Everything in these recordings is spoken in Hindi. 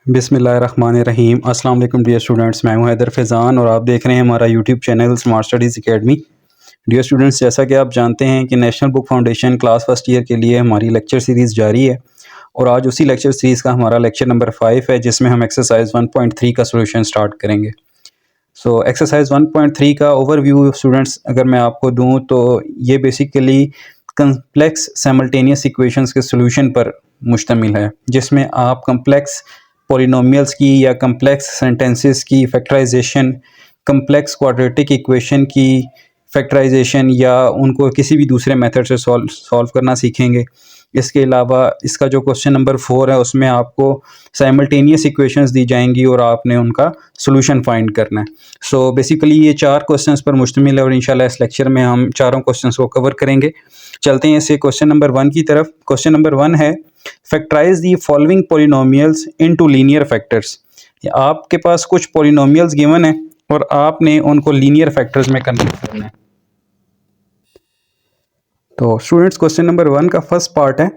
बिस्मिल्लाहिर्रहमानिर्रहीम। अस्सलाम वालेकुम डियर स्टूडेंट्स, मैं हूं हैदर फैज़ान और आप देख रहे हैं हमारा YouTube channel smart studies academy. Dear students, जैसा कि आप जानते हैं कि national book foundation class first year के लिए हमारी लेक्चर सीरीज़ जारी है और आज उसी लेक्चर सीरीज़ का हमारा लेक्चर नंबर 5 है, जिसमें हम एक्सरसाइज 1.3 का सोल्यूशन स्टार्ट करेंगे। सो एक्सरसाइज 1.3 का ओवरव्यू स्टूडेंट्स अगर मैं आपको दूँ तो ये बेसिकली कम्प्लेक्स साइमल्टेनियस इक्वेशंस के सोल्यूशन पर मुश्तमिल है, जिसमें आप कम्प्लेक्स पॉलिनोमियल्स की या कम्प्लेक्स सेंटेंसेस की फैक्टराइजेशन, कम्प्लेक्स क्वाड्रेटिक इक्वेशन की फैक्टराइजेशन या उनको किसी भी दूसरे मेथड से सॉल्व करना सीखेंगे। इसके अलावा इसका जो क्वेश्चन नंबर 4 है उसमें आपको साइमल्टेनियस इक्वेशंस दी जाएंगी और आपने उनका सोल्यूशन फाइंड करना है। सो बेसिकली ये 4 क्वेश्चंस पर मुश्तमिल है और इंशाल्लाह इस लेक्चर में हम चारों क्वेश्चंस को कवर करेंगे। चलते हैं इसे क्वेश्चन नंबर 1 की तरफ। क्वेश्चन नंबर 1 है factorise the following polynomials into linear factors. आपके पास कुछ पॉलिनोमियल्स गिवन है और आपने उनको लीनियर फैक्टर्स में कन्वर्ट करना है। तो स्टूडेंट्स, क्वेश्चन नंबर 1 का फर्स्ट पार्ट है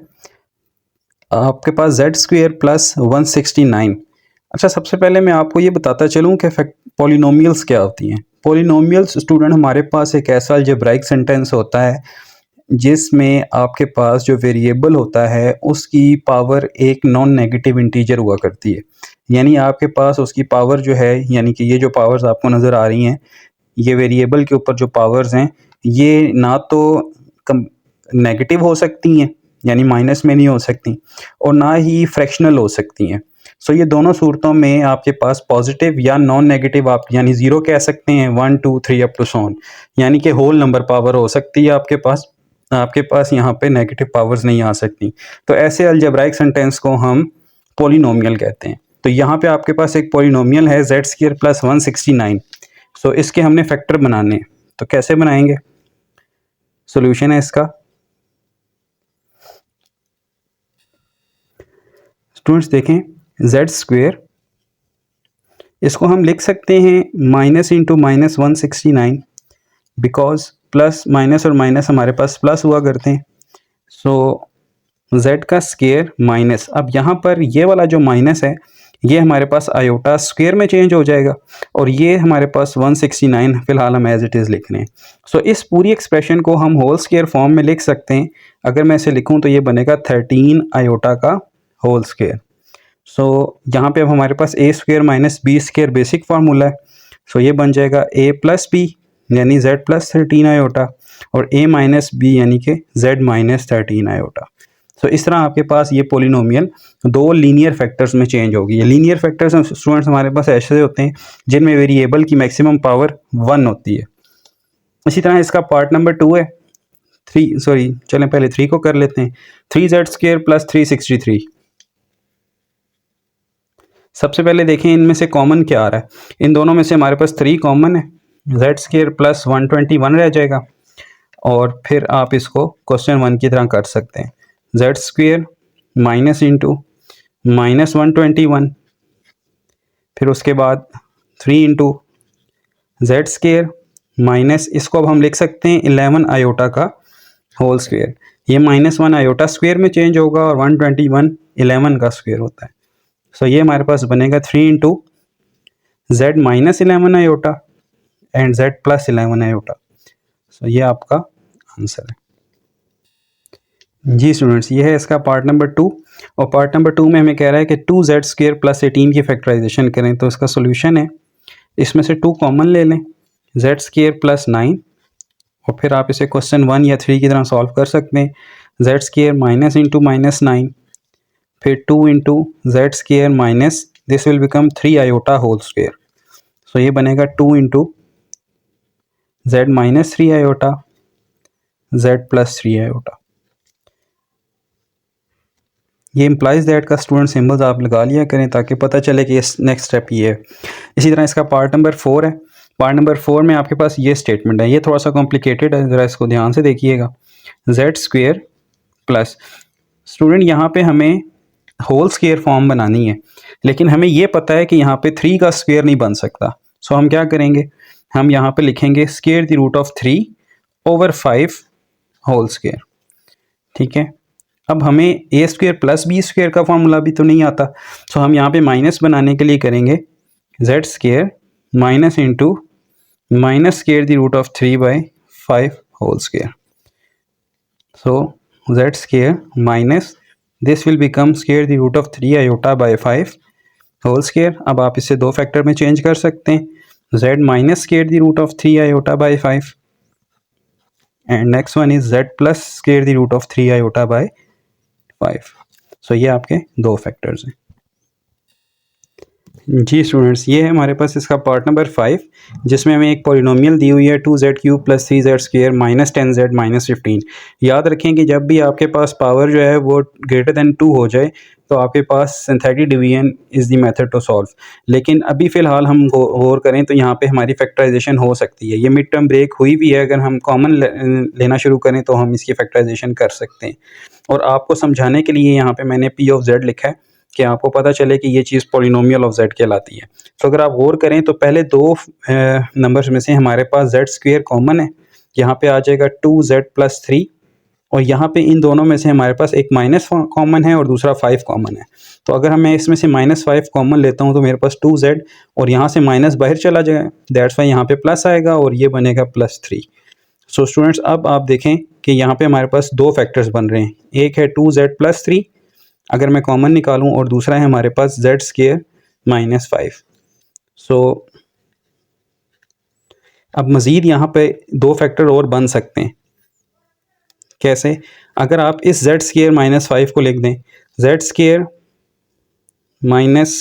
आपके पास z² प्लस 169। अच्छा, सबसे पहले मैं आपको ये बताता चलूँ कि पॉलिनोमियल्स क्या होती हैं। पॉलिनोमियल्स स्टूडेंट हमारे पास एक ऐसा अलजेब्राइक सेंटेंस होता है जिसमें आपके पास जो वेरिएबल होता है उसकी पावर एक नॉन नेगेटिव इंटीजर हुआ करती है। यानी आपके पास उसकी पावर जो है, यानी कि ये जो पावर्स आपको नज़र आ रही हैं, ये वेरिएबल के ऊपर जो पावर्स हैं ये ना तो नेगेटिव हो सकती हैं, यानी माइनस में नहीं हो सकती, और ना ही फ्रैक्शनल हो सकती हैं। सो ये दोनों सूरतों में आपके पास पॉजिटिव या नॉन नेगेटिव आप यानी ज़ीरो कह सकते हैं, 1 2 3 अप टू सो ऑन, यानी कि होल नंबर पावर हो सकती है आपके पास यहाँ पे नेगेटिव पावर्स नहीं आ सकती। तो ऐसे अलजेब्राइक सेंटेंस को हम पॉलिनोमियल कहते हैं। तो यहाँ पे आपके पास एक पॉलिनोमियल है z² प्लस 169। सो इसके हमने फैक्टर बनाने हैं, तो कैसे बनाएंगे? सॉल्यूशन है इसका, स्टूडेंट्स देखें, z² इसको हम लिख सकते हैं minus into minus 169, because plus minus और माइनस हमारे पास प्लस हुआ करते हैं। सो z का स्क्वायर माइनस, अब यहाँ पर ये वाला जो माइनस है ये हमारे पास आयोटा स्क्वायर में चेंज हो जाएगा और ये हमारे पास 169 फिलहाल हम एज इट इज़ लिख रहे हैं। सो इस पूरी एक्सप्रेशन को हम होल स्क्वायर फॉर्म में लिख सकते हैं। अगर मैं इसे लिखूं तो ये बनेगा 13 आयोटा का होल स्क्वायर। सो यहाँ पे अब हमारे पास a² minus b² basic formula है। सो ये बन जाएगा a प्लस b यानी z प्लस 13 आयोटा और a माइनस b यानी कि z माइनस 13 आयोटा। सो इस तरह आपके पास ये पॉलिनोमियल दो लीनियर फैक्टर्स में चेंज होगी। ये लीनियर फैक्टर्स स्टूडेंट्स हमारे पास ऐसे होते हैं जिनमें वेरिएबल की मैक्सिमम पावर 1 होती है। इसी तरह इसका पार्ट नंबर 2 है चलें पहले 3 को कर लेते हैं। 3z² plus 363। सबसे पहले देखें इनमें से कॉमन क्या आ रहा है। इन दोनों में से हमारे पास 3 कॉमन है, z² प्लस 121 रह जाएगा और फिर आप इसको क्वेश्चन 1 की तरह कर सकते हैं। z² माइनस इंटू माइनस 121, फिर उसके बाद 3 इंटू z² माइनस, इसको अब हम लिख सकते हैं 11 आयोटा का होल स्क्वायर। ये -1 आयोटा स्क्वायर में चेंज होगा और 121 11 का स्क्वायर होता है। सो ये हमारे पास बनेगा 3 into z minus 11 iota and z plus 11 iota. So ये आपका आंसर है जी स्टूडेंट्स। ये है इसका पार्ट नंबर 2 और पार्ट नंबर 2 में हमें कह रहा है कि 2z² प्लस 18 की फैक्टराइजेशन करें। तो इसका सोल्यूशन है, इसमें से 2 कॉमन ले लें, z² प्लस 9 और फिर आप इसे क्वेश्चन 1 या 3 की तरह सॉल्व कर सकते हैं। z² माइनस इंटू माइनस 9, फिर 2 into z² minus, this will become 3 iota whole square. So ये बनेगा 2 into z minus 3 iota z plus 3 iota. ये इम्प्लाइज दैट का स्टूडेंट सिंबल्स आप लगा लिया करें ताकि पता चले कि इस नेक्स्ट स्टेप ये है। इसी तरह इसका पार्ट नंबर 4 है। पार्ट नंबर 4 में आपके पास ये स्टेटमेंट है, ये थोड़ा सा कॉम्प्लिकेटेड है, ज़रा इसको ध्यान से देखिएगा। z² प्लस, स्टूडेंट यहाँ पे हमें होल स्क्वायर फॉर्म बनानी है, लेकिन हमें ये पता है कि यहाँ पे 3 का स्क्वायर नहीं बन सकता। सो हम क्या करेंगे, हम यहाँ पे लिखेंगे square the root of 3 over 5 whole square. ठीक है, अब हमें A square plus B square का फॉर्मूला भी तो नहीं आता, सो हम यहाँ पे माइनस बनाने के लिए करेंगे z square minus into minus square the root of 3/5 whole square. So z square minus this will become square the root of 3 iota by 5 whole square. अब आप इसे दो फैक्टर में चेंज कर सकते हैं, z minus square the root of 3 iota by 5 and next one is z plus square the root of 3 iota by 5. So ये आपके दो फैक्टर्स हैं. जी स्टूडेंट्स, ये है हमारे पास इसका पार्ट नंबर 5, जिसमें हमें एक पॉलिनोमियल दी हुई है 2z³ plus 3z² minus 10z minus 15. याद रखें कि जब भी आपके पास पावर जो है वो ग्रेटर देन 2 हो जाए तो आपके पास synthetic division is the method to solve. लेकिन अभी फ़िलहाल हम गौर करें तो यहाँ पे हमारी फैक्टराइजेशन हो सकती है. ये मिड टर्म ब्रेक हुई भी है, अगर हम कॉमन लेना शुरू करें तो हम इसकी फैक्टराइजेशन कर सकते हैं. और आपको समझाने के लिए यहाँ पर मैंने p ऑफ z लिखा है कि आपको पता चले कि ये चीज़ पॉलिनोमियल ऑफ z कहलाती है. तो अगर आप गौर करें तो पहले दो नंबर्स में से हमारे पास z स्क्वेयर कॉमन है, यहाँ पे आ जाएगा 2z प्लस 3, और यहाँ पे इन दोनों में से हमारे पास एक माइनस कॉमन है और दूसरा 5 कॉमन है. तो अगर मैं इसमें से -5 कॉमन लेता हूँ तो मेरे पास 2z और यहाँ से माइनस बाहर चला जाएगा, दैट्स वाई यहाँ पे प्लस आएगा और ये बनेगा +3. सो स्टूडेंट्स, अब आप देखें कि यहाँ पे हमारे पास दो फैक्टर्स बन रहे हैं. एक है 2z प्लस 3 अगर मैं कॉमन निकालूं, और दूसरा है हमारे पास z स्क्वेयर माइनस 5. सो अब मज़ीद यहाँ पे दो फैक्टर और बन सकते हैं. कैसे? अगर आप इस z स्क्वेयर माइनस 5 को लिख दें z square minus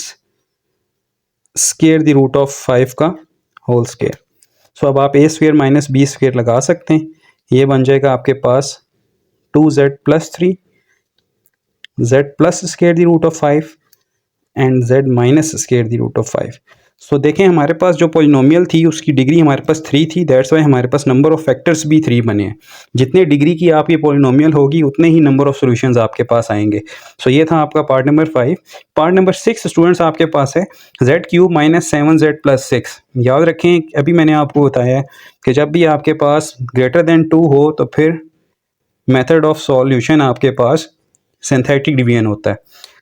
square the root of 5 का होल स्क्वेयर. सो अब आप a square minus b square लगा सकते हैं. ये बन जाएगा आपके पास 2z plus 3 z plus square the root of 5 and z minus square the root of 5. So देखें, हमारे पास जो पॉलिनोमियल थी उसकी डिग्री हमारे पास 3 थी, दैट्स वाई हमारे पास नंबर ऑफ फैक्टर्स भी 3 बने हैं. जितने डिग्री की आप ये पॉलिनोमियल होगी उतने ही नंबर ऑफ सॉल्यूशंस आपके पास आएंगे. सो ये था आपका part number 5. Part number 6 students आपके पास है z³ माइनस 7z प्लस 6. याद रखें, अभी मैंने आपको बताया कि जब भी आपके पास ग्रेटर देन 2 हो तो फिर मेथड ऑफ सॉल्यूशन आपके पास सिंथेटिक डिवीजन होता है.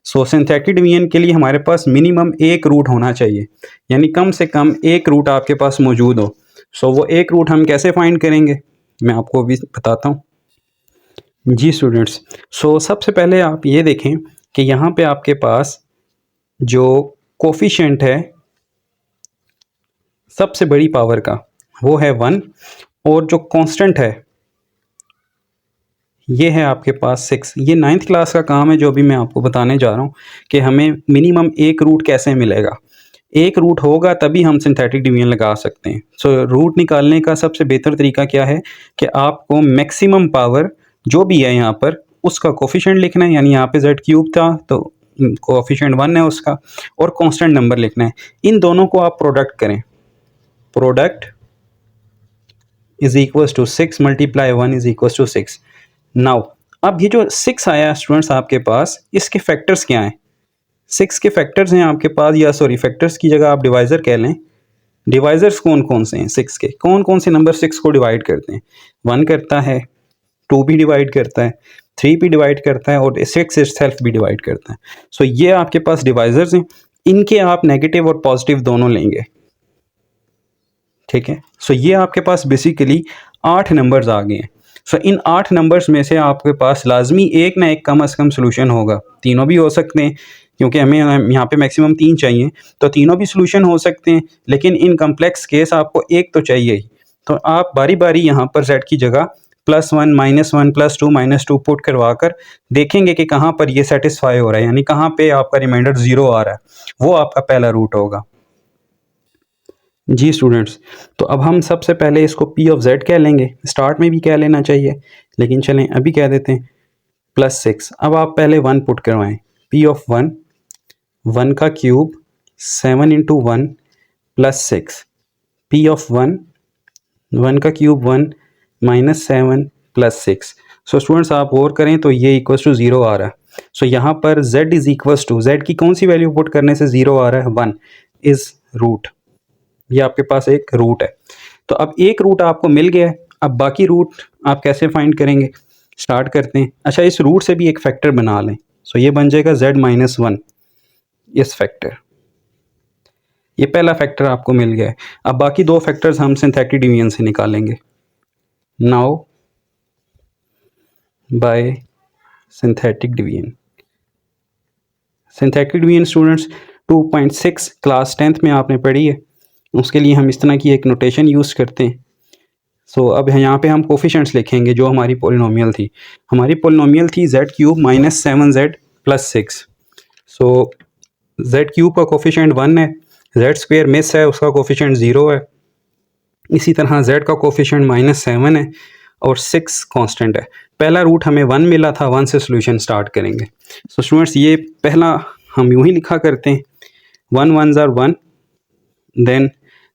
सो सिंथेटिक डिवीजन के लिए हमारे पास मिनिमम एक रूट होना चाहिए, यानी कम से कम एक रूट आपके पास मौजूद हो. सो वो एक रूट हम कैसे फाइंड करेंगे मैं आपको अभी बताता हूँ. जी स्टूडेंट्स, सो सबसे पहले आप ये देखें कि यहाँ पे आपके पास जो कोफिशिएंट है सबसे बड़ी पावर का वो है 1, और जो कांस्टेंट है ये है आपके पास 6. ये 9th क्लास का काम है जो अभी मैं आपको बताने जा रहा हूँ कि हमें मिनिमम एक रूट कैसे मिलेगा. एक रूट होगा तभी हम सिंथेटिक डिवीजन लगा सकते हैं. सो रूट निकालने का सबसे बेहतर तरीका क्या है कि आपको मैक्सिमम पावर जो भी है यहाँ पर उसका कोफिशिएंट लिखना है, यानी यहाँ पे z³ था तो कोफिशिएंट 1 है उसका, और कांस्टेंट नंबर लिखना है. इन दोनों को आप प्रोडक्ट करें. Product is equals to 6 multiply 1 is equals to 6. Now अब ये जो 6 आया स्टूडेंट्स आपके पास, इसके फैक्टर्स क्या हैं? 6 के फैक्टर्स हैं आपके पास, या सॉरी फैक्टर्स की जगह आप डिवाइज़र कह लें. डिवाइज़र्स कौन कौन से हैं 6 के? कौन कौन से नंबर 6 को डिवाइड करते हैं? 1 करता है, 2 भी डिवाइड करता है, 3 भी डिवाइड करता है, और 6 इटसेल्फ भी डिवाइड करता है. सो ये आपके पास डिवाइज़र्स हैं. इनके आप नेगेटिव और पॉजिटिव दोनों लेंगे, ठीक है. सो ये आपके पास बेसिकली 8 नंबर्स आ गए हैं. सो इन 8 नंबर्स में से आपके पास लाजमी एक ना एक कम से कम सोल्यूशन होगा. तीनों भी हो सकते हैं क्योंकि हमें यहाँ पे मैक्सिमम 3 चाहिए, तो तीनों भी सोल्यूशन हो सकते हैं, लेकिन इन कम्प्लेक्स केस आपको एक तो चाहिए ही. तो आप बारी बारी यहाँ पर z की जगह +1 -1 +2 -2 पुट करवा कर देखेंगे कि कहाँ पर ये सेटिस्फाई हो रहा है, यानी कहाँ पे आपका रिमाइंडर 0 आ रहा है, वो आपका पहला रूट होगा. जी स्टूडेंट्स, तो अब हम सबसे पहले इसको p ऑफ z कह लेंगे. स्टार्ट में भी कह लेना चाहिए, लेकिन चलें अभी कह देते हैं +6. अब आप पहले 1 पुट करवाएं. p ऑफ 1 का क्यूब 7 × 1 +6. p ऑफ 1 का क्यूब 1 -7 +6. सो स्टूडेंट्स आप गौर करें तो ये इक्वल्स टू 0 आ रहा है. सो यहाँ पर z is equals to, z की कौन सी वैल्यू पुट करने से 0 आ रहा है? 1 इज़ रूट. ये आपके पास एक रूट है. तो अब एक रूट आपको मिल गया है. अब बाकी रूट आप कैसे फाइंड करेंगे? स्टार्ट करते हैं। अच्छा, इस रूट से भी एक फैक्टर बना लें। सो ये बन जाएगा z-1, इस फैक्टर, ये पहला फैक्टर आपको मिल गया है। अब बाकी दो फैक्टर्स हम सिंथेटिक डिवीजन से निकालेंगे। Now bye synthetic division, synthetic division students 2.6 class 10th में आपने पढ़ी है, उसके लिए हम इस तरह की एक नोटेशन यूज़ करते हैं। अब यहाँ पे हम कोफिशेंट्स लिखेंगे। जो हमारी पोलिनोमियल थी, हमारी पोलिनोमियल थी z³ - 7z + 6। z³ का कोफिशेंट 1 है, z² मिस है, उसका कोफिशेंट 0 है। इसी तरह z का कोफिशेंट -7 है और 6 कांस्टेंट है। पहला रूट हमें 1 मिला था, 1 से सोल्यूशन स्टार्ट करेंगे। स्टूडेंट्स ये पहला हम यूँ ही लिखा करते हैं, 1 1s are 1, then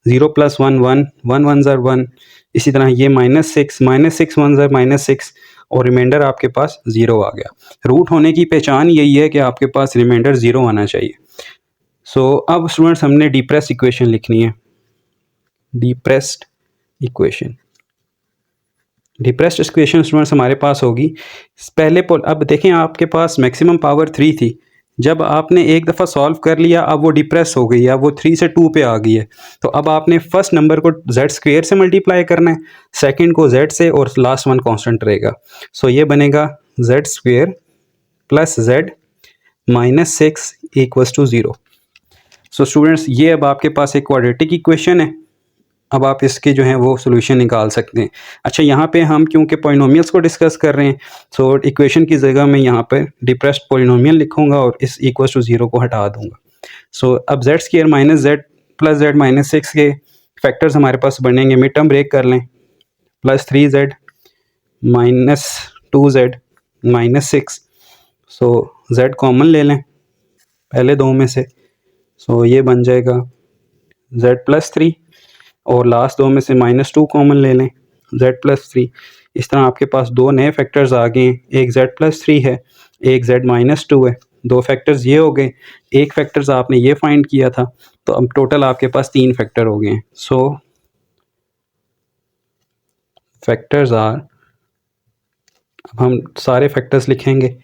0 + 1 1, 1 1s are 1। इसी तरह ये -6 -6 1s are -6 और रिमाइंडर आपके पास 0 आ गया। रूट होने की पहचान यही है कि आपके पास रिमाइंडर 0 आना चाहिए। अब स्टूडेंट्स हमने डिप्रेस्ड इक्वेशन लिखनी है। Depressed equation, depressed equation students हमारे पास होगी पहले अब देखें, आपके पास मैक्सिमम पावर 3 थी। जब आपने एक दफ़ा सॉल्व कर लिया, अब वो डिप्रेस हो गई, अब वो 3 से 2 पे आ गई है। तो अब आपने फर्स्ट नंबर को z² से मल्टीप्लाई करना है, सेकंड को z से, और लास्ट वन कांस्टेंट रहेगा। ये बनेगा z² + z - 6 = 0। स्टूडेंट्स ये अब आपके पास एक क्वाड्रेटिक इक्वेशन है। अब आप इसके जो हैं वो सोल्यूशन निकाल सकते हैं। अच्छा, यहाँ पे हम क्योंकि पॉलिनोमियल्स को डिस्कस कर रहे हैं, इक्वेशन की जगह मैं यहाँ पे डिप्रेस्ड पॉलिनोमियल लिखूंगा और इस = 0 को हटा दूंगा। अब z² - z + z - 6 के फैक्टर्स हमारे पास बनेंगे। मिड टर्म ब्रेक कर लें, +3z - 2z - 6। z कॉमन ले लें पहले दो में से। ये बन जाएगा z + 3, और लास्ट दो में से -2 कॉमन ले लें, z + 3। इस तरह आपके पास दो नए फैक्टर्स आ गए हैं, एक z + 3 है, एक z - 2 है। दो फैक्टर्स ये हो गए, एक फैक्टर्स आपने ये फाइंड किया था, तो अब टोटल आपके पास 3 फैक्टर हो गए हैं। फैक्टर्स आर, अब हम सारे फैक्टर्स लिखेंगे,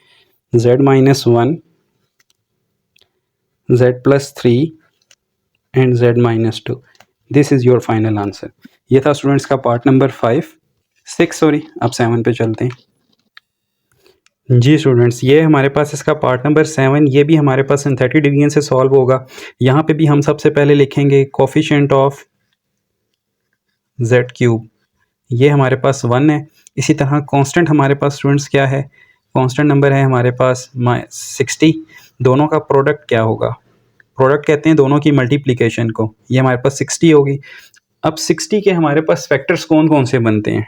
z - 1, z + 3 and z - 2। This is your final answer. ये था स्टूडेंट्स का पार्ट नंबर 6 सॉरी, अब 7 पे चलते हैं। जी स्टूडेंट्स, ये हमारे पास इसका पार्ट नंबर 7, ये भी हमारे पास सिंथेटिक डिवीजन से सॉल्व होगा। यहाँ पे भी हम सबसे पहले लिखेंगे कोफिशिएंट ऑफ z³, ये हमारे पास 1 है। इसी तरह कांस्टेंट हमारे पास स्टूडेंट्स क्या है, कांस्टेंट नंबर है हमारे पास 60। दोनों का प्रोडक्ट क्या होगा, प्रोडक्ट कहते हैं दोनों की मल्टीप्लिकेशन को, ये हमारे पास 60 होगी। अब 60 के हमारे पास फैक्टर्स कौन कौन से बनते हैं,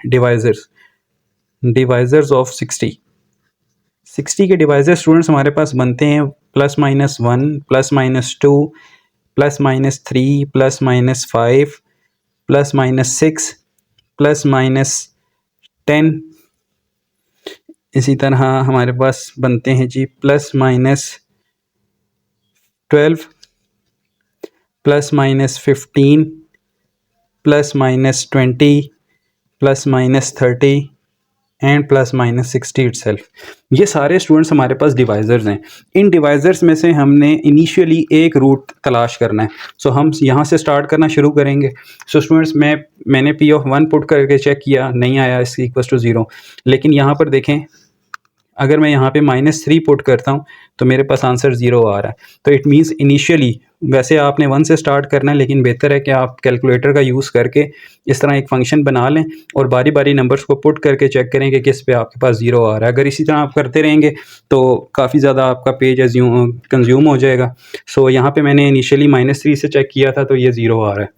डिवाइजर्स ऑफ 60 के डिवाइजर स्टूडेंट्स हमारे पास बनते हैं +-1, +-2, +-3, +-5, +-6, +-10। इसी तरह हमारे पास बनते हैं जी +-12, +-15, +-20, +-30 एंड +-60 इटसेल्फ। ये सारे स्टूडेंट्स हमारे पास डिवाइजर्स हैं। इन डिवाइजर्स में से हमने इनिशियली एक रूट तलाश करना है। हम यहाँ से स्टार्ट करना शुरू करेंगे। स्टूडेंट्स मैंने P(1) पुट करके चेक किया, नहीं आया, इसकी = 0। लेकिन यहाँ पर देखें, अगर मैं यहाँ पे -3 पुट करता हूँ तो मेरे पास आंसर 0 आ रहा है। तो इट मीन्स इनिशियली, वैसे आपने 1 से स्टार्ट करना है, लेकिन बेहतर है कि आप कैलकुलेटर का यूज़ करके इस तरह एक फंक्शन बना लें और बारी बारी नंबर्स को पुट करके चेक करें कि किस पे आपके पास 0 आ रहा है। अगर इसी तरह आप करते रहेंगे तो काफ़ी ज़्यादा आपका पेज कंज्यूम हो जाएगा। यहाँ पे मैंने इनिशियली -3 से चेक किया था तो ये 0 आ रहा है।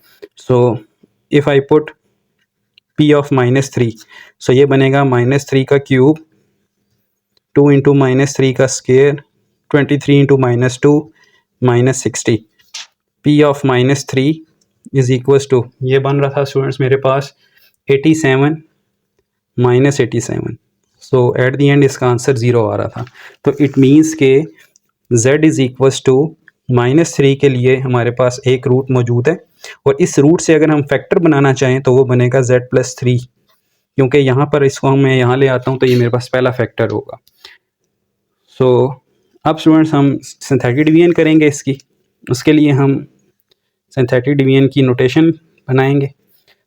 इफ़ आई पुट P(-3), ये बनेगा -3 का क्यूब, 2 × -3 का स्क्वायर, 23 × -2 -60। P(-3) = ये बन रहा था स्टूडेंट्स मेरे पास 87 -87। एट द एंड इसका आंसर 0 आ रहा था। तो इट मीन्स के z = -3 के लिए हमारे पास एक रूट मौजूद है, और इस रूट से अगर हम फैक्टर बनाना चाहें तो वो बनेगा z + 3। क्योंकि यहाँ पर इसको मैं यहाँ ले आता हूँ तो ये मेरे पास पहला फैक्टर होगा। सो अब स्टूडेंट्स हम सिंथेटिक डिवीजन करेंगे इसकी। उसके लिए हम सिंथेटिक डिवीजन की नोटेशन बनाएंगे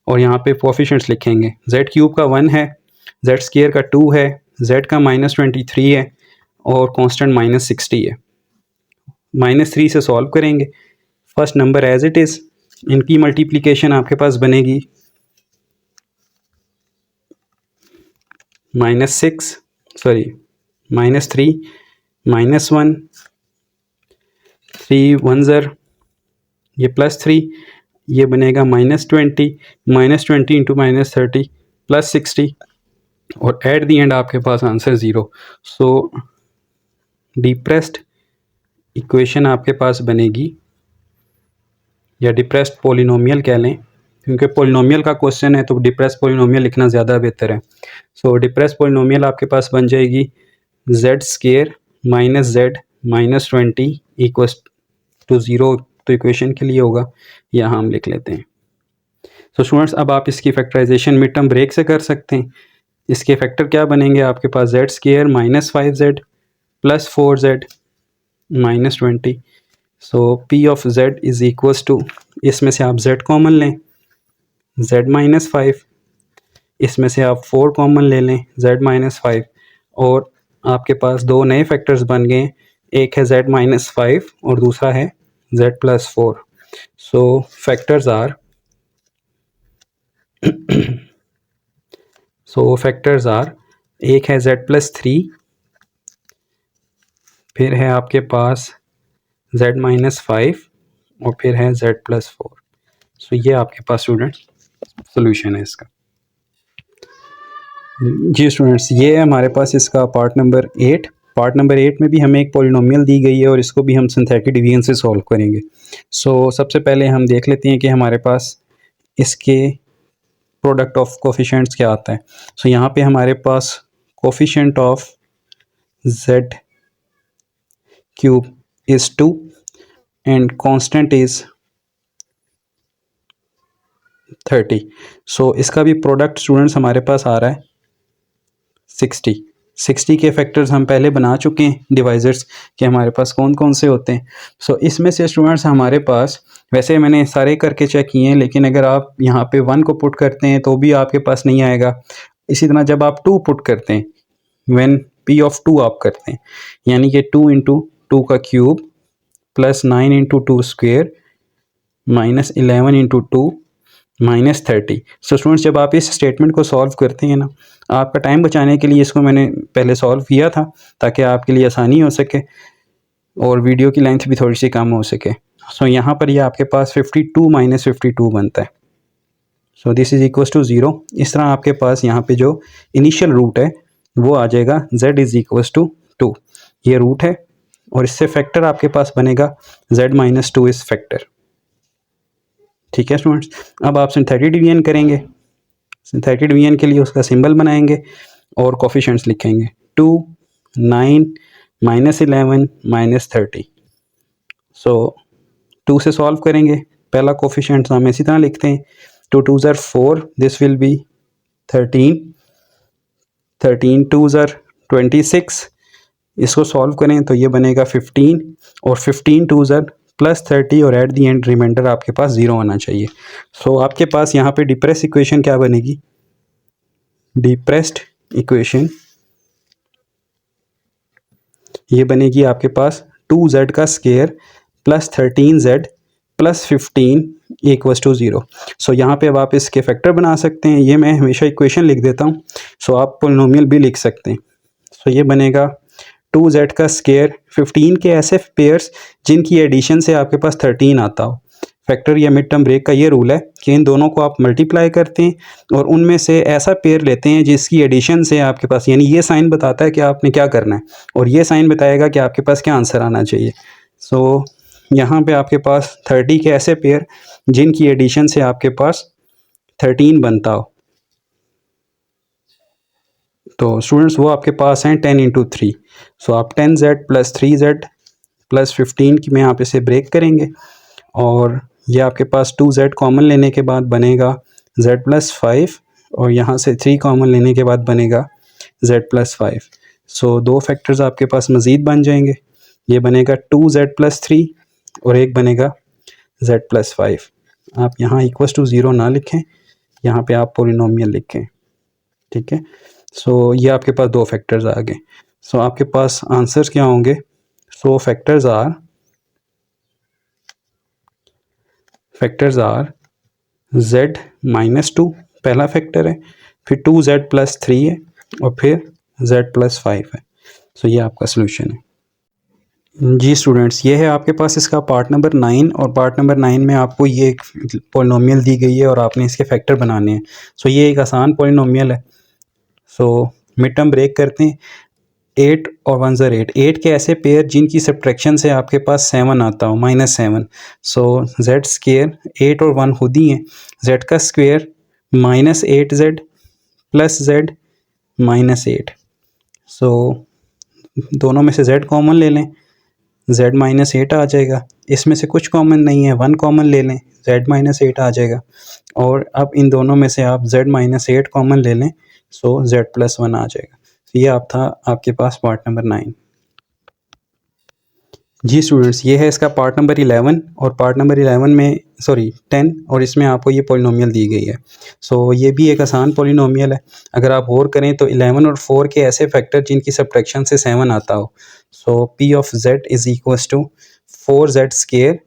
और यहाँ पे कोफिशिएंट्स लिखेंगे। जेड क्यूब का 1 है, जेड स्क्वायर का 2 है, जेड का -23 है और कांस्टेंट -60 है। -3 से सॉल्व करेंगे। First number as it is, इनकी मल्टीप्लिकेशन आपके पास बनेगी -3 -1 3 1 ज़र, ये +3, ये बनेगा -20 इंटू -30 +60 और एट दी एंड आपके पास आंसर 0। सो डिप्रेस्ड इक्वेशन आपके पास बनेगी, या डिप्रेस्ड पोलिनोमियल कह लें, क्योंकि पोलिनोमियल का क्वेश्चन है तो डिप्रेस्ड पोलिनोमियल लिखना ज़्यादा बेहतर है। सो डिप्रेस्ड पोलिनोमियल आपके पास बन जाएगी z square minus z -20 equals to 0, तो इक्वेशन के लिए होगा, यहाँ हम लिख लेते हैं। तो स्टूडेंट्स अब आप इसकी फैक्टराइजेशन मिड टर्म ब्रेक से कर सकते हैं। इसके फैक्टर क्या बनेंगे आपके पास, z square -5z + 4z -20। So p of z is equals to, इसमें से आप z कॉमन लें, z -5, इसमें से आप 4 कॉमन ले लें, z -5, और आपके पास दो नए फैक्टर्स बन गए, एक है z -5 और दूसरा है z + 4। सो फैक्टर्स आर एक है z +3, फिर है आपके पास z -5 और फिर है z + 4। सो ये आपके पास स्टूडेंट सोल्यूशन है इसका। जी स्टूडेंट्स, ये है हमारे पास इसका पार्ट नंबर 8। पार्ट नंबर 8 में भी हमें एक पॉलिनोमियल दी गई है और इसको भी हम सिंथेटिक डिवीजन से सॉल्व करेंगे। सो सबसे पहले हम देख लेते हैं कि हमारे पास इसके प्रोडक्ट ऑफ कोफिशिएंट्स क्या आता है। सो यहाँ पे हमारे पास coefficient of z cube is 2 and constant is 30। So इसका भी प्रोडक्ट स्टूडेंट्स हमारे पास आ रहा है 60 के फैक्टर्स हम पहले बना चुके हैं डिवाइजर्स कि हमारे पास कौन कौन से होते हैं। सो इसमें से स्टूडेंट्स हमारे पास, वैसे मैंने सारे करके चेक किए हैं, लेकिन अगर आप यहाँ पे 1 को पुट करते हैं तो भी आपके पास नहीं आएगा। इसी तरह जब आप 2 पुट करते हैं, व्हेन p ऑफ 2 आप करते हैं, यानी कि 2 इंटू 2 का cube + 9 into 2 square -11 into 2 -30। So students जब आप इस स्टेटमेंट को सॉल्व करते हैं ना, आपका टाइम बचाने के लिए इसको मैंने पहले सॉल्व किया था ताकि आपके लिए आसानी हो सके और वीडियो की लेंथ भी थोड़ी सी कम हो सके। सो यहाँ पर ये आपके पास 52 - 52 बनता है। So this is equals to 0। इस तरह आपके पास यहाँ पे जो इनिशियल रूट है वो आ जाएगा z इज इक्वल्स टू 2, ये रूट है और इससे फैक्टर आपके पास बनेगा z -2 इस फैक्टर। ठीक है स्टूडेंट्स, अब आप सिंथेटिक डिवीजन करेंगे। सिंथेटिक डिवीजन के लिए उसका सिंबल बनाएंगे और कोफिशिएंट्स लिखेंगे 2 9 -11 -30। सो 2 से सॉल्व करेंगे, पहला कोफिशिएंट्स हम इसी तरह लिखते हैं 2 2 ज़र 4, दिस विल बी 13 2 ज़र 26। इसको सॉल्व करें तो ये बनेगा 15 और 15 2 ज़र +30 और एट दी एंड रिमाइंडर आपके पास 0 आना चाहिए। सो आपके पास यहाँ पे डिप्रेस्ड इक्वेशन क्या बनेगी, डिप्रेस्ड इक्वेशन ये बनेगी आपके पास 2z का square +13z +15 equals to 0। So यहाँ पे अब आप इसके फैक्टर बना सकते हैं, ये मैं हमेशा इक्वेशन लिख देता हूँ। सो आप पोलिनोमियल भी लिख सकते हैं। सो ये बनेगा 2z का स्क्वायर, 15 के ऐसे पेयर्स जिनकी एडिशन से आपके पास 13 आता हो। फैक्टर या मिड टर्म ब्रेक का ये रूल है कि इन दोनों को आप मल्टीप्लाई करते हैं और उनमें से ऐसा पेयर लेते हैं जिसकी एडिशन से आपके पास, यानी ये साइन बताता है कि आपने क्या करना है और ये साइन बताएगा कि आपके पास क्या आंसर आना चाहिए। सो यहाँ पे आपके पास 30 के ऐसे पेयर जिनकी एडिशन से आपके पास 13 बनता हो, तो स्टूडेंट्स वो आपके पास हैं 10 इंटू 3। सो आप 10z + 3z + 15 की में आप इसे ब्रेक करेंगे और ये आपके पास 2z कॉमन लेने के बाद बनेगा z + 5 और यहाँ से 3 कॉमन लेने के बाद बनेगा z+5। सो 2 फैक्टर्स आपके पास मज़ीद बन जाएंगे। ये बनेगा 2z+3 और एक बनेगा z+5। आप यहाँ =0 ना लिखें, यहाँ पे आप पॉलिनोमियल लिखें, ठीक है। सो ये आपके पास 2 फैक्टर्स आ गए। सो आपके पास आंसर्स क्या होंगे? सो फैक्टर्स आर z-2 पहला फैक्टर है, फिर 2z+3 है और फिर z+5 है। सो ये आपका सोल्यूशन है। जी स्टूडेंट्स, ये है आपके पास इसका पार्ट नंबर 9 और पार्ट नंबर 9 में आपको ये एक पॉलिनोमियल दी गई है और आपने इसके फैक्टर बनाने हैं। सो ये एक आसान पॉलिनोमियल है। सो मिड टर्म ब्रेक करते हैं। 8 और 1 ज़र 8, 8 के ऐसे पेयर जिनकी सब्ट्रैक्शन से आपके पास 7 आता हो, -7। सो z स्क्वायर 8 और 1 खुद ही हैं, z का स्क्वायर -8z प्लस z -8। सो दोनों में से z कॉमन ले लें, z -8 आ जाएगा। इसमें से कुछ कॉमन नहीं है, 1 कॉमन ले लें, z -8 आ जाएगा। और अब इन दोनों में से आप z -8 कॉमन ले लें, सो z+1 आ जाएगा। तो ये आप था आपके पास पार्ट नंबर 9। जी स्टूडेंट्स, ये है इसका पार्ट नंबर 11 और पार्ट नंबर 11 में 10 और इसमें आपको ये पॉलिनोमियल दी गई है। सो ये भी एक आसान पॉलिनोमियल है। अगर आप और करें तो 11 और 4 के ऐसे फैक्टर जिनकी सब्ट्रैक्शन से 7 आता हो। So P of z is equals to 4z square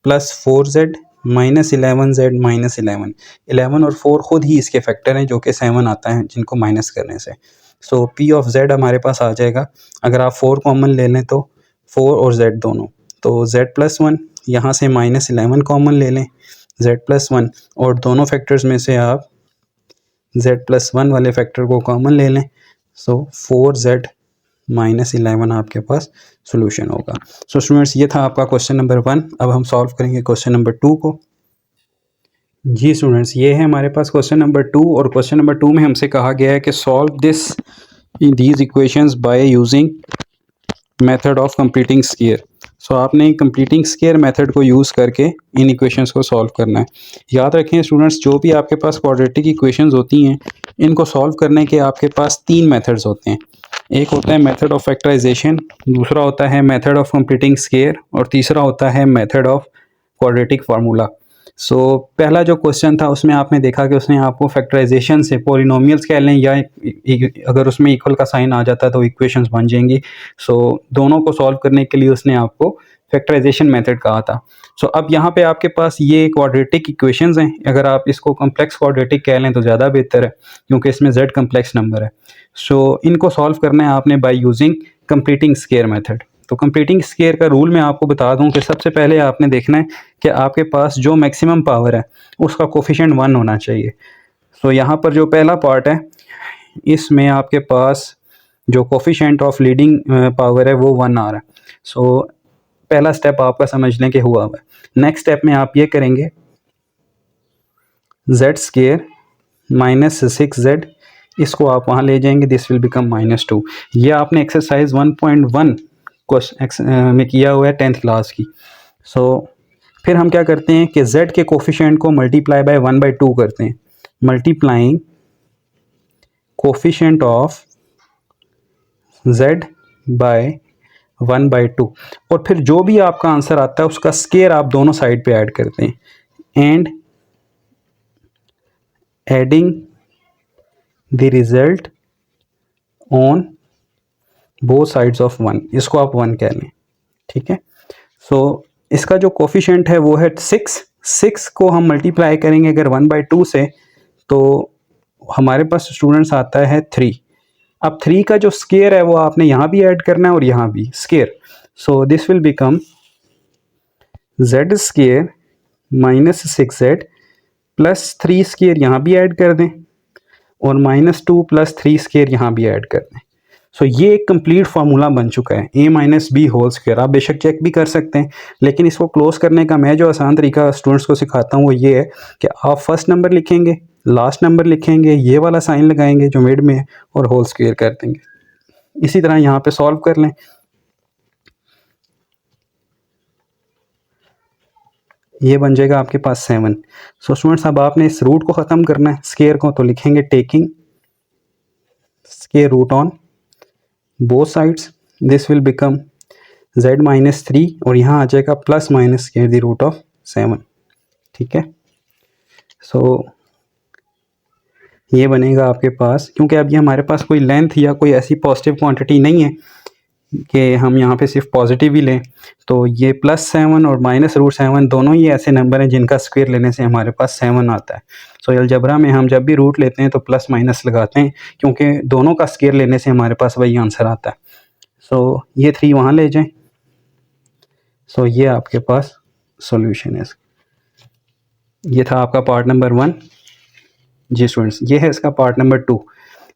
plus 4z minus 11z minus 11। 11 और 4 खुद ही इसके फैक्टर हैं जो कि 7 आता है जिनको माइनस करने से। सो P of z हमारे पास आ जाएगा, अगर आप 4 कॉमन ले लें तो 4 और z दोनों, तो z+1, यहाँ से -11 कॉमन ले लें, z+1 और दोनों फैक्टर्स में से आप z+1 वाले फैक्टर को कॉमन ले लें। सो 4z -11 आपके पास सोल्यूशन होगा। सो स्टूडेंट्स, ये था आपका क्वेश्चन नंबर 1। अब हम सॉल्व करेंगे क्वेश्चन नंबर 2 को। जी स्टूडेंट्स, ये है हमारे पास क्वेश्चन नंबर 2 और क्वेश्चन नंबर 2 में हमसे कहा गया है कि solve these equations by using method of completing square. So आपने कंप्लीटिंग स्क्वायर मेथड को यूज़ करके इन इक्वेशंस को सॉल्व करना है। याद रखें स्टूडेंट्स, जो भी आपके पास क्वाड्रेटिक इक्वेशंस होती हैं, इनको सॉल्व करने के आपके पास 3 मेथड्स होते हैं। एक होता है मेथड ऑफ फैक्टराइजेशन, दूसरा होता है मेथड ऑफ कंप्लीटिंग स्क्वायर और तीसरा होता है मेथड ऑफ क्वाड्रेटिक फार्मूला। सो पहला जो क्वेश्चन था उसमें आपने देखा कि उसने आपको फैक्टराइजेशन से पॉलिनोमियल्स कह लें या अगर उसमें इक्वल का साइन आ जाता तो इक्वेशंस बन जाएंगी। सो दोनों को सॉल्व करने के लिए उसने आपको फैक्टराइजेशन मेथड कहा था। सो अब यहाँ पे आपके पास ये क्वाड्रेटिक इक्वेशंस हैं, अगर आप इसको कम्प्लेक्स क्वाड्रेटिक कह लें तो ज़्यादा बेहतर है क्योंकि इसमें z कम्प्लेक्स नंबर है। सो इनको सॉल्व करना है आपने by using completing square method. तो कंप्लीटिंग स्क्वायर का रूल मैं आपको बता दूं कि सबसे पहले आपने देखना है कि आपके पास जो मैक्सिमम पावर है उसका कोफिशिएंट 1 होना चाहिए। सो यहाँ पर जो पहला पार्ट है इसमें आपके पास जो कोफिशिएंट ऑफ लीडिंग पावर है वो 1 आ रहा है। सो पहला स्टेप आपका समझ लें कि हुआ हुआ है। नेक्स्ट स्टेप में आप ये करेंगे z स्क्वायर -6z, इसको आप वहाँ ले जाएंगे, दिस विल बिकम -2। ये आपने एक्सरसाइज 1.1 में किया हुआ है 10th क्लास की। सो फिर हम क्या करते हैं कि z के कोफिशिएंट को मल्टीप्लाई बाय 1/2 करते हैं, multiplying coefficient of z by 1/2 और फिर जो भी आपका आंसर आता है उसका स्क्वायर आप दोनों साइड पे ऐड करते हैं and adding the result on both sides of 1, इसको आप 1 कह लें, ठीक है। सो इसका जो कोफिशिएंट है वो है 6 को हम मल्टीप्लाई करेंगे अगर 1/2 से तो हमारे पास स्टूडेंट्स आता है 3। अब 3 का जो स्क्वायर है वो आपने यहाँ भी ऐड करना है और यहाँ भी square. So this will become z square -6z plus 3 square यहाँ भी ऐड कर दें और -2 प्लस 3 स्क्वायर यहाँ भी ऐड कर दें। सो ये एक कंप्लीट फार्मूला बन चुका है a-b होल स्क्वायर। आप बेशक चेक भी कर सकते हैं, लेकिन इसको क्लोज करने का मैं जो आसान तरीका स्टूडेंट्स को सिखाता हूँ वो ये है कि आप फर्स्ट नंबर लिखेंगे, लास्ट नंबर लिखेंगे, ये वाला साइन लगाएंगे जो मिड में है और होल स्क्वायर कर देंगे। इसी तरह यहाँ पे सॉल्व कर लें। ये बन जाएगा आपके पास 7। सो स्टूडेंट्स अब आपने इस रूट को ख़त्म करना है स्केयर को, तो लिखेंगे taking square root on both sides, this will become z minus 3 और यहाँ आ जाएगा plus minus square the root of 7। ठीक है, सो ये बनेगा आपके पास, क्योंकि अब ये हमारे पास कोई लेंथ या कोई ऐसी पॉजिटिव क्वांटिटी नहीं है कि हम यहाँ पे सिर्फ पॉजिटिव ही लें, तो ये +7 और -√7 दोनों ही ऐसे नंबर हैं जिनका स्क्वायर लेने से हमारे पास 7 आता है। सो अलजबरा में हम जब भी रूट लेते हैं तो प्लस माइनस लगाते हैं, क्योंकि दोनों का स्क्वायर लेने से हमारे पास वही आंसर आता है। सो ये 3 वहाँ ले जाएं। सो ये आपके पास सॉल्यूशन है। ये था आपका पार्ट नंबर 1। जी स्टूडेंट्स, ये है इसका पार्ट नंबर 2।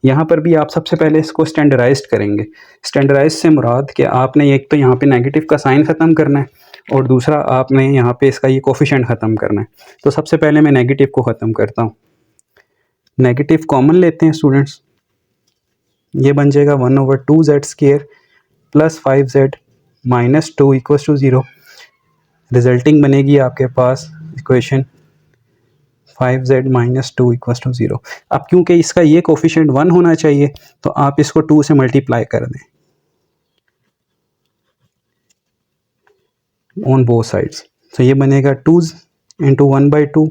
यहाँ पर भी आप सबसे पहले इसको स्टैंडर्डाइज्ड करेंगे। स्टैंडर्डाइज से मुराद कि आपने एक तो यहाँ पे नेगेटिव का साइन ख़त्म करना है और दूसरा आपने यहाँ पे इसका ये कोफिशिएंट ख़त्म करना है। तो सबसे पहले मैं नेगेटिव को ख़त्म करता हूँ। नेगेटिव कॉमन लेते हैं स्टूडेंट्स, ये बन जाएगा 1/2z square plus 5z minus 2 equals to 0। Resulting बनेगी आपके पास equation 5z minus 2 equals to 0। अब क्योंकि इसका ये कोफिशिएंट 1 होना चाहिए तो आप इसको 2 से मल्टीप्लाई कर दें ऑन बोथ साइड्स। तो ये बनेगा 2 into 1/2,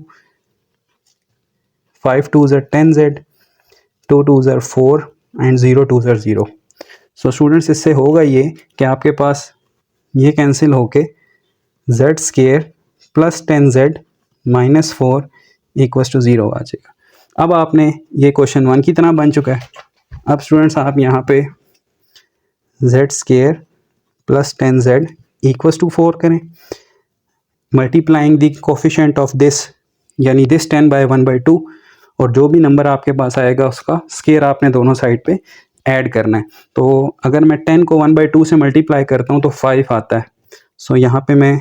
5 2s are 10z, 2 2s are 4 and 0 2s are 0। So students इससे होगा ये कि आपके पास ये कैंसिल होके z square plus 10z minus 4 equals to 0 आ जाएगा। अब आपने ये क्वेश्चन 1 की तरह बन चुका है। अब स्टूडेंट्स आप यहाँ पे z square plus 10z equals to 4 करें, multiplying the coefficient of this यानी दिस 10 बाय 1/2, और जो भी नंबर आपके पास आएगा उसका स्क्वायर आपने दोनों साइड पे ऐड करना है। तो अगर मैं 10 को 1/2 से मल्टीप्लाई करता हूँ तो 5 आता है। सो यहाँ पे मैं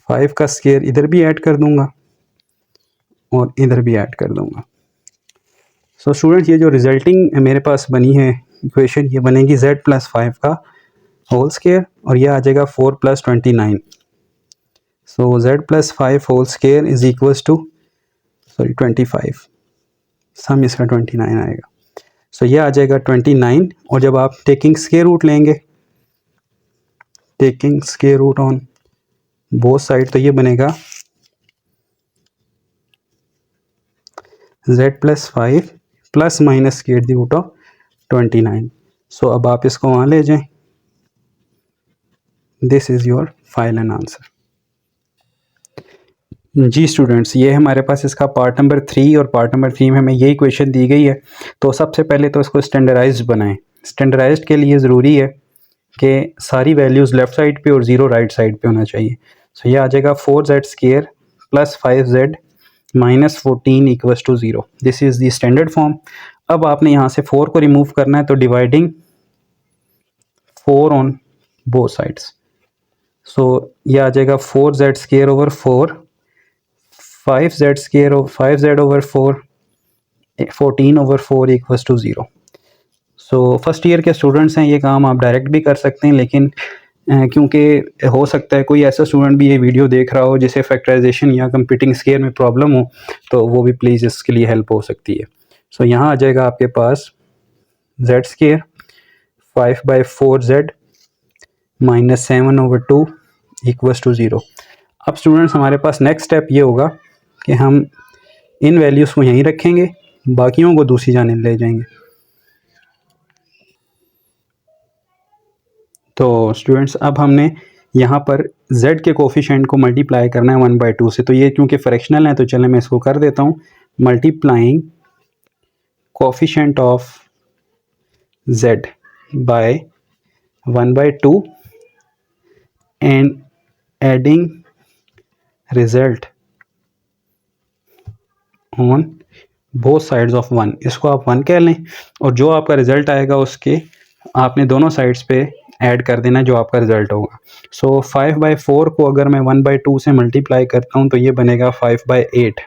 5 का स्क्वायर इधर भी ऐड कर दूंगा और इधर भी ऐड कर दूंगा। सो स्टूडेंट्स ये जो रिजल्टिंग मेरे पास बनी है इक्वेशन, ये बनेगी z प्लस 5 का होल स्क्वायर और ये आ जाएगा 4 + 29। So z plus 5 whole square is equals to 25, sum इसका 29 आएगा। सो ये आ जाएगा 29, और जब आप टेकिंग स्क्वायर रूट लेंगे, taking square root on both side, तो ये बनेगा z plus 5 plus minus square the root of 29। So अब आप इसको वहाँ ले जाएं, this is your final answer. जी स्टूडेंट्स, ये हमारे पास इसका पार्ट नंबर 3 और पार्ट नंबर 3 में हमें ये इक्वेशन दी गई है। तो सबसे पहले तो इसको स्टैंडर्डाइज्ड बनाएं। स्टैंडर्डाइज्ड के लिए ज़रूरी है कि सारी वैल्यूज़ लेफ़्ट साइड पे और 0 राइट साइड पे होना चाहिए। सो ये आ जाएगा 4z square plus 5z minus 14 equals to 0। This is the standard form. अब आपने यहाँ से 4 को रिमूव करना है, तो dividing 4 on both sides. So ये आ जाएगा 4z square over 4, 5z square over 5z over 4, 14 over 4 equals to 0। So first year के स्टूडेंट्स हैं, ये काम आप डायरेक्ट भी कर सकते हैं, लेकिन क्योंकि हो सकता है कोई ऐसा स्टूडेंट भी ये वीडियो देख रहा हो जिसे फैक्टराइजेशन या कंप्यूटिंग स्क्वायर में प्रॉब्लम हो, तो वो भी प्लीज़ इसके लिए हेल्प हो सकती है। सो यहाँ आ जाएगा आपके पास z square 5/4z minus 7/2 equals to 0। अब स्टूडेंट्स हमारे पास नेक्स्ट स्टेप ये होगा कि हम इन वैल्यूज़ को यहीं रखेंगे, बाकियों को दूसरी जानिब ले जाएंगे। तो स्टूडेंट्स अब हमने यहाँ पर z के कोफिशिएंट को मल्टीप्लाई करना है 1/2 से। तो ये क्योंकि फ्रैक्शनल है तो चले मैं इसको कर देता हूँ, multiplying coefficient of z by 1/2 and adding result on both sides of 1। इसको आप 1 कह लें और जो आपका रिजल्ट आएगा उसके आपने दोनों साइड्स पे ऐड कर देना जो आपका रिजल्ट होगा। सो 5/4 को अगर मैं 1/2 से मल्टीप्लाई करता हूँ तो ये बनेगा 5/8।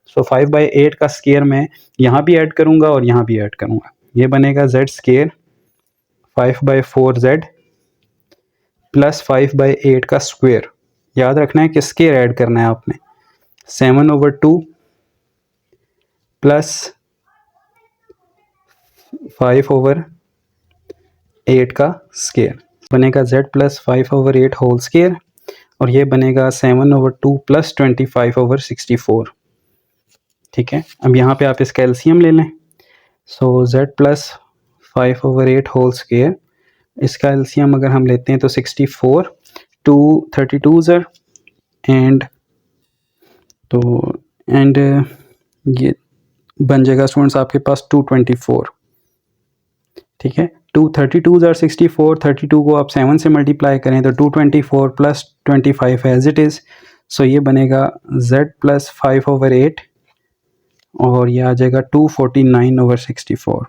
सो 5/8 का स्क्वायर मैं यहाँ भी ऐड करूँगा और यहाँ भी ऐड करूँगा, ये बनेगा z स्क्वायर 5/4z प्लस 5/8 का स्क्वायर याद रखना है कि स्केयर ऐड करना है आपने। 7/2 प्लस 5/8 का स्केयर बनेगा z प्लस 5/8 होल स्केयर, और ये बनेगा 7/2 प्लस 25/64। ठीक है, अब यहाँ पे आप इसका एलसीएम ले लें। सो z प्लस 5/8 होल स्केयर, इसका एलसीएम अगर हम लेते हैं तो 64, 232 ज़र एंड तो एंड ये बन जाएगा स्टूडेंट्स आपके पास 224। ठीक है, 232 ज़र 64, 32 को आप 7 से मल्टीप्लाई करें तो 224 प्लस 25 एज इट इज़। सो ये बनेगा z प्लस 5/8 और ये आ जाएगा 249/64।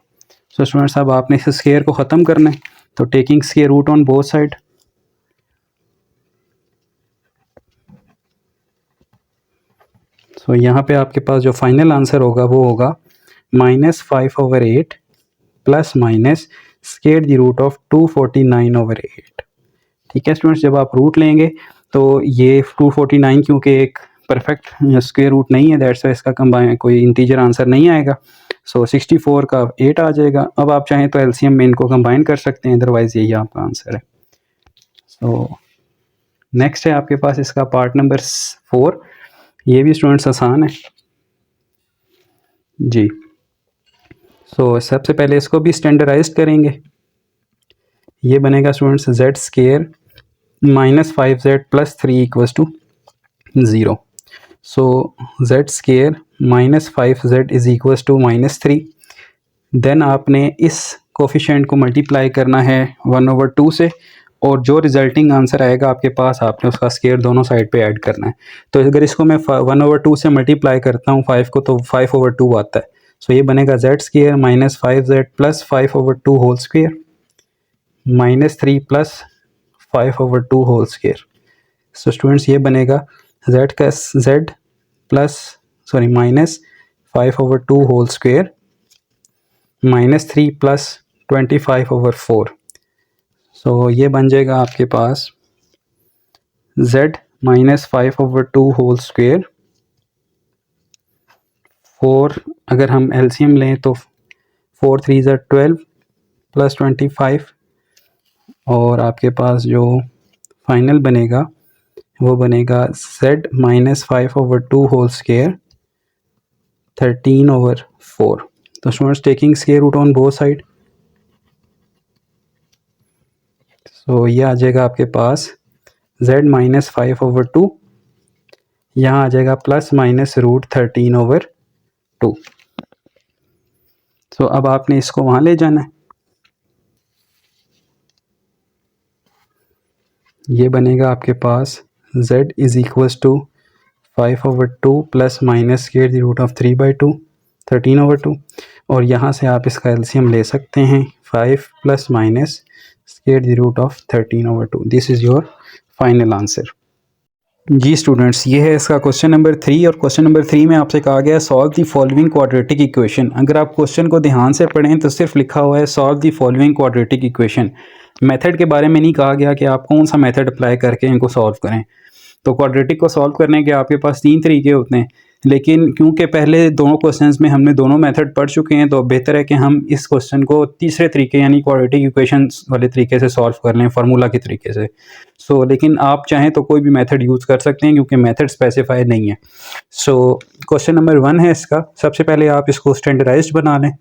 सो स्टूडेंट्स अब आपने इस स्केयर को ख़त्म करना है, तो taking square root on both side, so यहाँ पे आपके पास जो फाइनल आंसर होगा वो होगा -5/8 plus minus square the root of 249/8। ठीक है स्टूडेंट्स, जब आप रूट लेंगे तो ये 249 क्योंकि एक परफेक्ट स्क्वायर रूट नहीं है, दैट्स वाई इसका कंबाइन कोई इंटीजर आंसर नहीं आएगा। सो 64 का 8 आ जाएगा। अब आप चाहें तो एलसीएम में इनको कंबाइन कर सकते हैं, अदरवाइज यही आपका आंसर है। सो नेक्स्ट है आपके पास इसका पार्ट नंबर 4। ये भी स्टूडेंट्स आसान है जी। सो सबसे पहले इसको भी स्टैंडर्डाइज करेंगे। ये बनेगा students z square -5z plus 3 equals to 0। So z square -5z is equals to -3। Then आपने इस कोफिशिएंट को मल्टीप्लाई करना है 1/2 से, और जो रिजल्टिंग आंसर आएगा आपके पास आपने उसका स्केयर दोनों साइड पे ऐड करना है। तो अगर इसको मैं 1/2 से मल्टीप्लाई करता हूँ 5 को तो 5/2 आता है। सो ये बनेगा z square -5z plus 5/2 whole square -3 plus 5/2 whole square. So students ये बनेगा z का z plus -5/2 whole square -3 plus 25/4। So ये बन जाएगा आपके पास z -5/2 होल स्क्वेयर 4, अगर हम एलसीएम लें तो 4 3 ज़र 12 प्लस 25, और आपके पास जो फाइनल बनेगा वो बनेगा z -5/2 होल स्क्वेयर 13/4। तो students taking square root on both side, so ये आ जाएगा आपके पास z -5/2, यहाँ आ जाएगा प्लस माइनस √13/2। सो अब आपने इसको वहाँ ले जाना है। ये बनेगा आपके पास z is equals to 5/2 plus minus square the root of 3/2 13/2, और यहाँ से आप इसका एलसीएम ले सकते हैं 5 plus minus square the root of 13/2। This is your final answer. जी स्टूडेंट्स, ये है इसका क्वेश्चन नंबर 3, और क्वेश्चन नंबर 3 में आपसे कहा गया है solve the following quadratic equation. अगर आप क्वेश्चन को ध्यान से पढ़ें तो सिर्फ लिखा हुआ है solve the following quadratic equation. Method के बारे में नहीं कहा गया कि आप कौन सा मेथड अप्लाई करके इनको सॉल्व करें। तो क्वाड्रेटिक को सॉल्व करने के आपके पास 3 तरीके होते हैं, लेकिन क्योंकि पहले दोनों क्वेश्चंस में हमने दोनों मेथड पढ़ चुके हैं तो बेहतर है कि हम इस क्वेश्चन को तीसरे तरीके यानी क्वाड्रेटिक इक्वेशंस वाले तरीके से सॉल्व कर लें, फार्मूला के तरीके से। सो लेकिन आप चाहें तो कोई भी मेथड यूज़ कर सकते हैं क्योंकि मेथड स्पेसिफाइड नहीं है। सो क्वेश्चन नंबर 1 है इसका। सबसे पहले आप इसको स्टैंडर्डाइज्ड बना लें,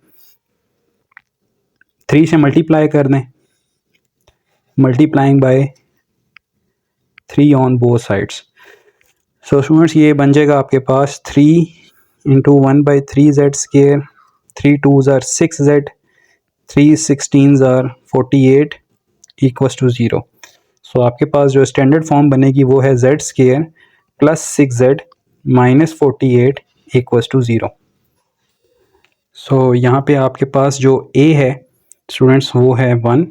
3 से मल्टीप्लाई कर दें, multiplying by 3 on both sides. So students ये बन जाएगा आपके पास 3 × 1/3z square, 3 2s are 6z, 3 16s are 48 equals to 0। So आपके पास जो स्टैंडर्ड फॉर्म बनेगी वो है z square plus 6z minus 48 equals to 0। So यहाँ पे आपके पास जो a है स्टूडेंट्स वो है 1,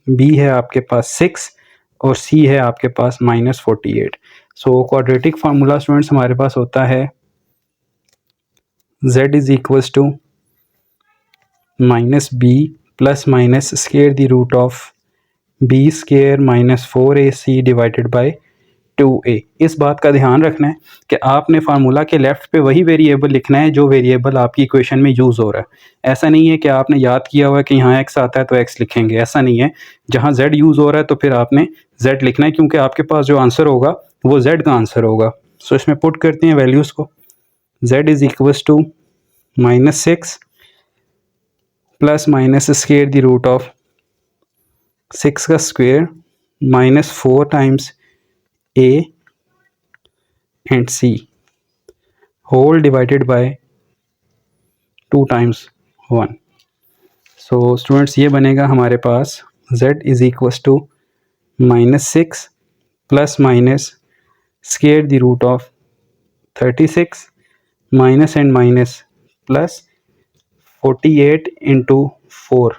b है आपके पास 6 और c है आपके पास -48। सो क्वाड्रेटिक फार्मूला स्टूडेंट्स हमारे पास होता है z is equals to -b plus minus square the root of b square -4ac divided by 2a। इस बात का ध्यान रखना है कि आपने फार्मूला के लेफ्ट पे वही वेरिएबल लिखना है जो वेरिएबल आपकी इक्वेशन में यूज़ हो रहा है। ऐसा नहीं है कि आपने याद किया हुआ है कि यहाँ x आता है तो x लिखेंगे, ऐसा नहीं है। जहाँ z यूज़ हो रहा है तो फिर आपने z लिखना है, क्योंकि आपके पास जो आंसर होगा वो z का आंसर होगा। सो इसमें पुट करते हैं वैल्यूज़ को। z is equals to -6 plus minus square the root of 6 का square -4 times a and c whole divided by 2 times 1। So students ये बनेगा हमारे पास z is equals to -6 plus minus square the root of 36 minus and minus plus 48 into 4।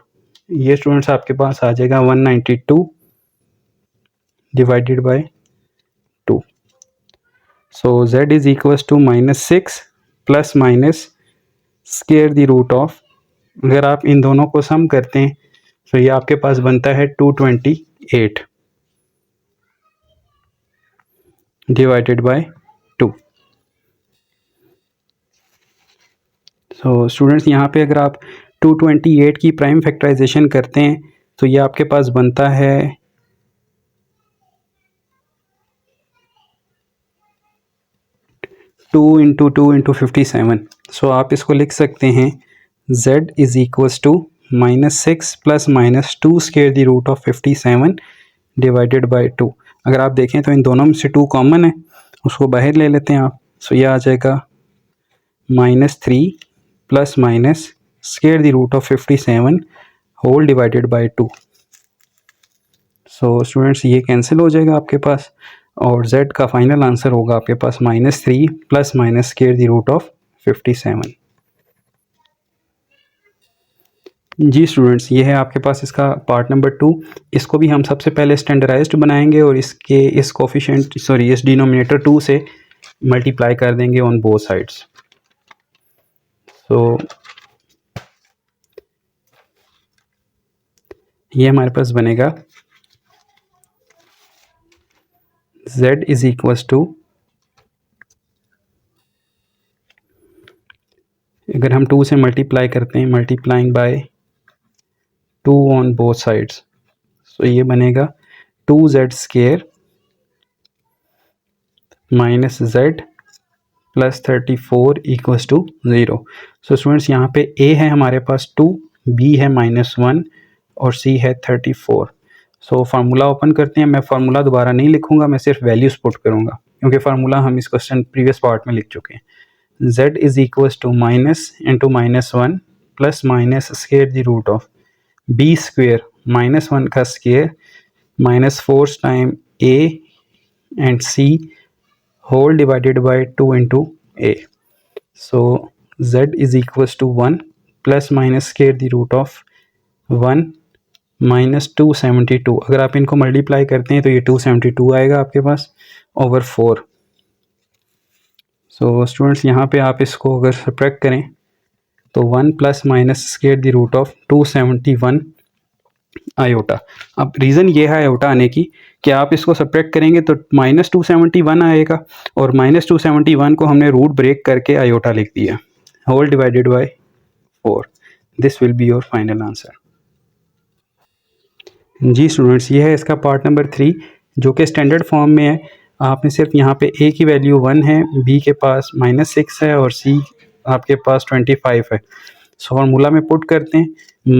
ये स्टूडेंट्स आपके पास आ जाएगा 192 divided by 2। So z is equals to -6 plus minus square the root of, अगर आप इन दोनों को सम करते हैं तो ये आपके पास बनता है 228 डिवाइडेड बाय 2। सो स्टूडेंट्स यहाँ पे अगर आप 228 की प्राइम फैक्टराइजेशन करते हैं तो ये आपके पास बनता है 2 इंटू 2 इंटू 57। सो आप इसको लिख सकते हैं z is equals to -6 plus minus 2 square the root of 57 divided by 2। अगर आप देखें तो इन दोनों में से 2 कॉमन है, उसको बाहर ले लेते हैं आप। सो ये आ जाएगा -3 plus minus square the root of 57 whole divided by 2। So students ये कैंसिल हो जाएगा आपके पास, और z का फाइनल आंसर होगा आपके पास -3 plus minus square the root of 57। जी स्टूडेंट्स, ये है आपके पास इसका पार्ट नंबर 2। इसको भी हम सबसे पहले स्टैंडर्डाइज्ड बनाएंगे और इस कोफिशिएंट इस डिनोमिनेटर 2 से मल्टीप्लाई कर देंगे ऑन बोथ साइड्स। सो ये हमारे पास बनेगा z इज इक्वल्स टू, अगर हम 2 से मल्टीप्लाई करते हैं, multiplying by 2 on both sides, so ये बनेगा 2z square minus z plus 34 equals to 0। So students यहाँ पे a है हमारे पास 2, b है -1 और c है 34। सो फार्मूला ओपन करते हैं। मैं फार्मूला दोबारा नहीं लिखूंगा, मैं सिर्फ वैल्यूज पुट करूंगा, क्योंकि फार्मूला हम इस क्वेश्चन प्रीवियस पार्ट में लिख चुके हैं। z is equals to minus into -1 plus minus square the root of b square -1 का square -4 time a and c whole divided by 2 into a। so z is equals to 1 plus minus square the root of 1 minus 272। अगर आप इनको मल्टीप्लाई करते हैं तो ये 272 आएगा आपके पास ओवर 4। सो स्टूडेंट्स यहाँ पे आप इसको अगर सब्ट्रैक्ट करें तो 1 plus minus square the root of 271 iota. अब रीज़न ये है आयोटा आने की कि आप इसको सब्ट्रैक्ट करेंगे तो -271 आएगा, और -271 को हमने रूट ब्रेक करके आयोटा लिख दिया, whole divided by 4। This will be your final answer. जी स्टूडेंट्स, ये है इसका पार्ट नंबर 3 जो कि स्टैंडर्ड फॉर्म में है। आपने सिर्फ यहाँ पे a की वैल्यू 1 है, b के पास -6 है और c आपके पास 25 है। सो फार्मूला में पुट करते हैं,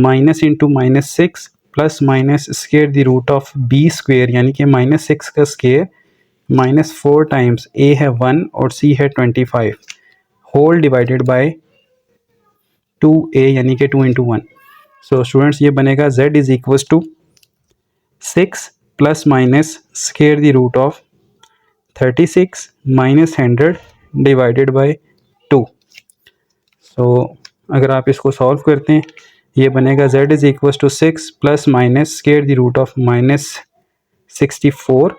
minus into -6 plus minus square the root of b square, यानी कि -6 का स्क्वायर -4 टाइम्स a है 1 और c है 25 होल डिवाइडेड बाय 2a, यानी कि 2 इंटू 1। सो स्टूडेंट्स ये बनेगा z is equals to 6 plus minus square the root of 36 minus 100 divided by 2। So अगर आप इसको सॉल्व करते हैं ये बनेगा z is equals to 6 plus minus square the root of -64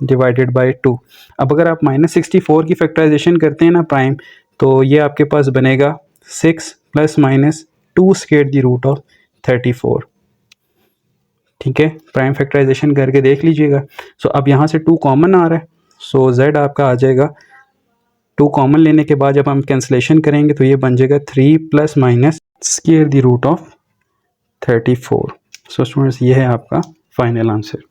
divided by 2। अब अगर आप -64 की फैक्टराइजेशन करते हैं ना प्राइम, तो ये आपके पास बनेगा 6 plus minus 2 square the root of 34। ठीक है, प्राइम फैक्टराइजेशन करके देख लीजिएगा। सो अब यहाँ से 2 कॉमन आ रहा है, सो z आपका आ जाएगा, 2 कॉमन लेने के बाद जब हम कैंसलेशन करेंगे तो ये बन जाएगा 3 plus minus square the root of 34। So students ये है आपका फाइनल आंसर।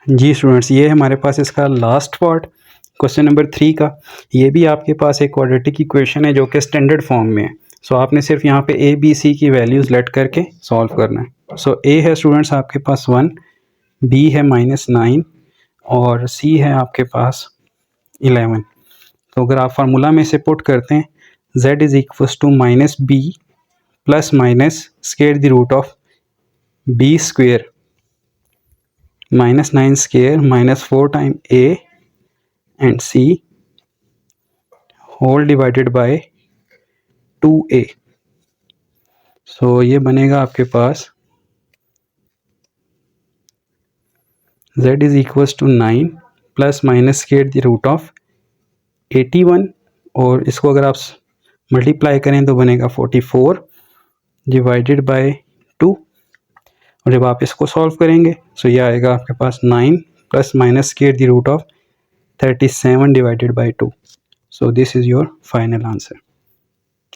जी स्टूडेंट्स, ये है हमारे पास इसका लास्ट पार्ट क्वेश्चन नंबर 3 का। ये भी आपके पास एक क्वाड्रेटिक इक्वेशन है जो कि स्टैंडर्ड फॉर्म में है। सो आपने सिर्फ यहाँ पे ए बी सी की वैल्यूज़ लेट करके सॉल्व करना है। सो ए है स्टूडेंट्स आपके पास 1, बी है -9 और सी है आपके पास 11। तो अगर आप फार्मूला में से पुट करते हैं z is equals to minus b plus minus square the root of b square -9 square -4 time a and c whole divided by 2a। So ये बनेगा आपके पास z is equals to 9 plus minus square the root of 81 और इसको अगर आप मल्टीप्लाई करें तो बनेगा 44 डिवाइडेड बाय 2। और जब आप इसको सॉल्व करेंगे सो ये आएगा आपके पास 9 plus minus square the root of 37 divided by 2। So this is your final answer.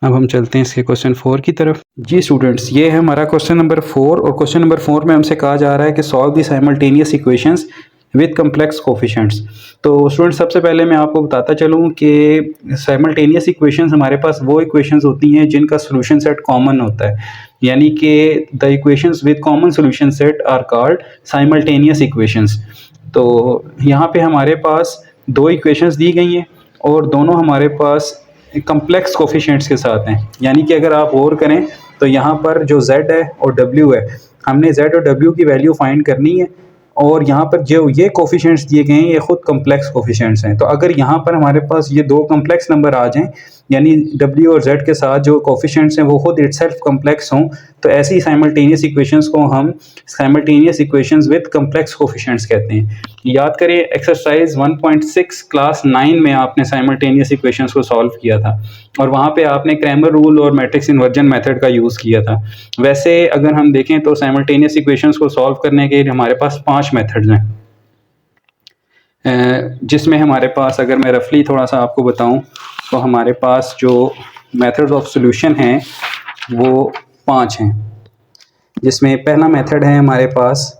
अब हम चलते हैं इसके क्वेश्चन 4 की तरफ। जी स्टूडेंट्स, ये है हमारा क्वेश्चन नंबर 4 और क्वेश्चन नंबर 4 में हमसे कहा जा रहा है कि solve the simultaneous equations with complex coefficients. तो स्टूडेंट्स सबसे पहले मैं आपको बताता चलूँ कि साइमल्टेनियस इक्वेशंस हमारे पास वो इक्वेशंस होती हैं जिनका सोल्यूशन सेट कॉमन होता है, यानी कि the equations with common solution set are called simultaneous equations. तो यहाँ पे हमारे पास दो इक्वेशंस दी गई हैं और दोनों हमारे पास कम्प्लेक्स कोफिशिएंट्स के साथ हैं, यानी कि अगर आप गौर करें तो यहाँ पर जो z है और w है, हमने z और w की वैल्यू फाइंड करनी है और यहाँ पर जो ये कोफिशिएंट्स दिए गए हैं ये खुद कम्प्लेक्स कोफिशिएंट्स हैं। तो अगर यहाँ पर हमारे पास ये दो कम्प्लेक्स नंबर आ जाएं, यानी w और z के साथ जो कोफिशिएंट्स हैं वो खुद इटसेल्फ कम्प्लेक्स हों, तो ऐसी साइमल्टेनियस इक्वेशंस को हम simultaneous equations with complex coefficients कहते हैं। याद करें एक्सरसाइज 1.6 क्लास 9 में आपने साइमल्टेनियस इक्वेशंस को सॉल्व किया था और वहाँ पे आपने क्रैमर रूल और मैट्रिक्स इन्वर्जन मेथड का यूज़ किया था। वैसे अगर हम देखें तो साइमल्टेनियस इक्वेशंस को सॉल्व करने के लिए हमारे पास 5 मेथड्स हैं, जिसमें हमारे पास, अगर मैं रफली थोड़ा सा आपको बताऊं, तो हमारे पास जो मेथड्स ऑफ सॉल्यूशन हैं वो 5 हैं, जिसमें पहला मेथड है हमारे पास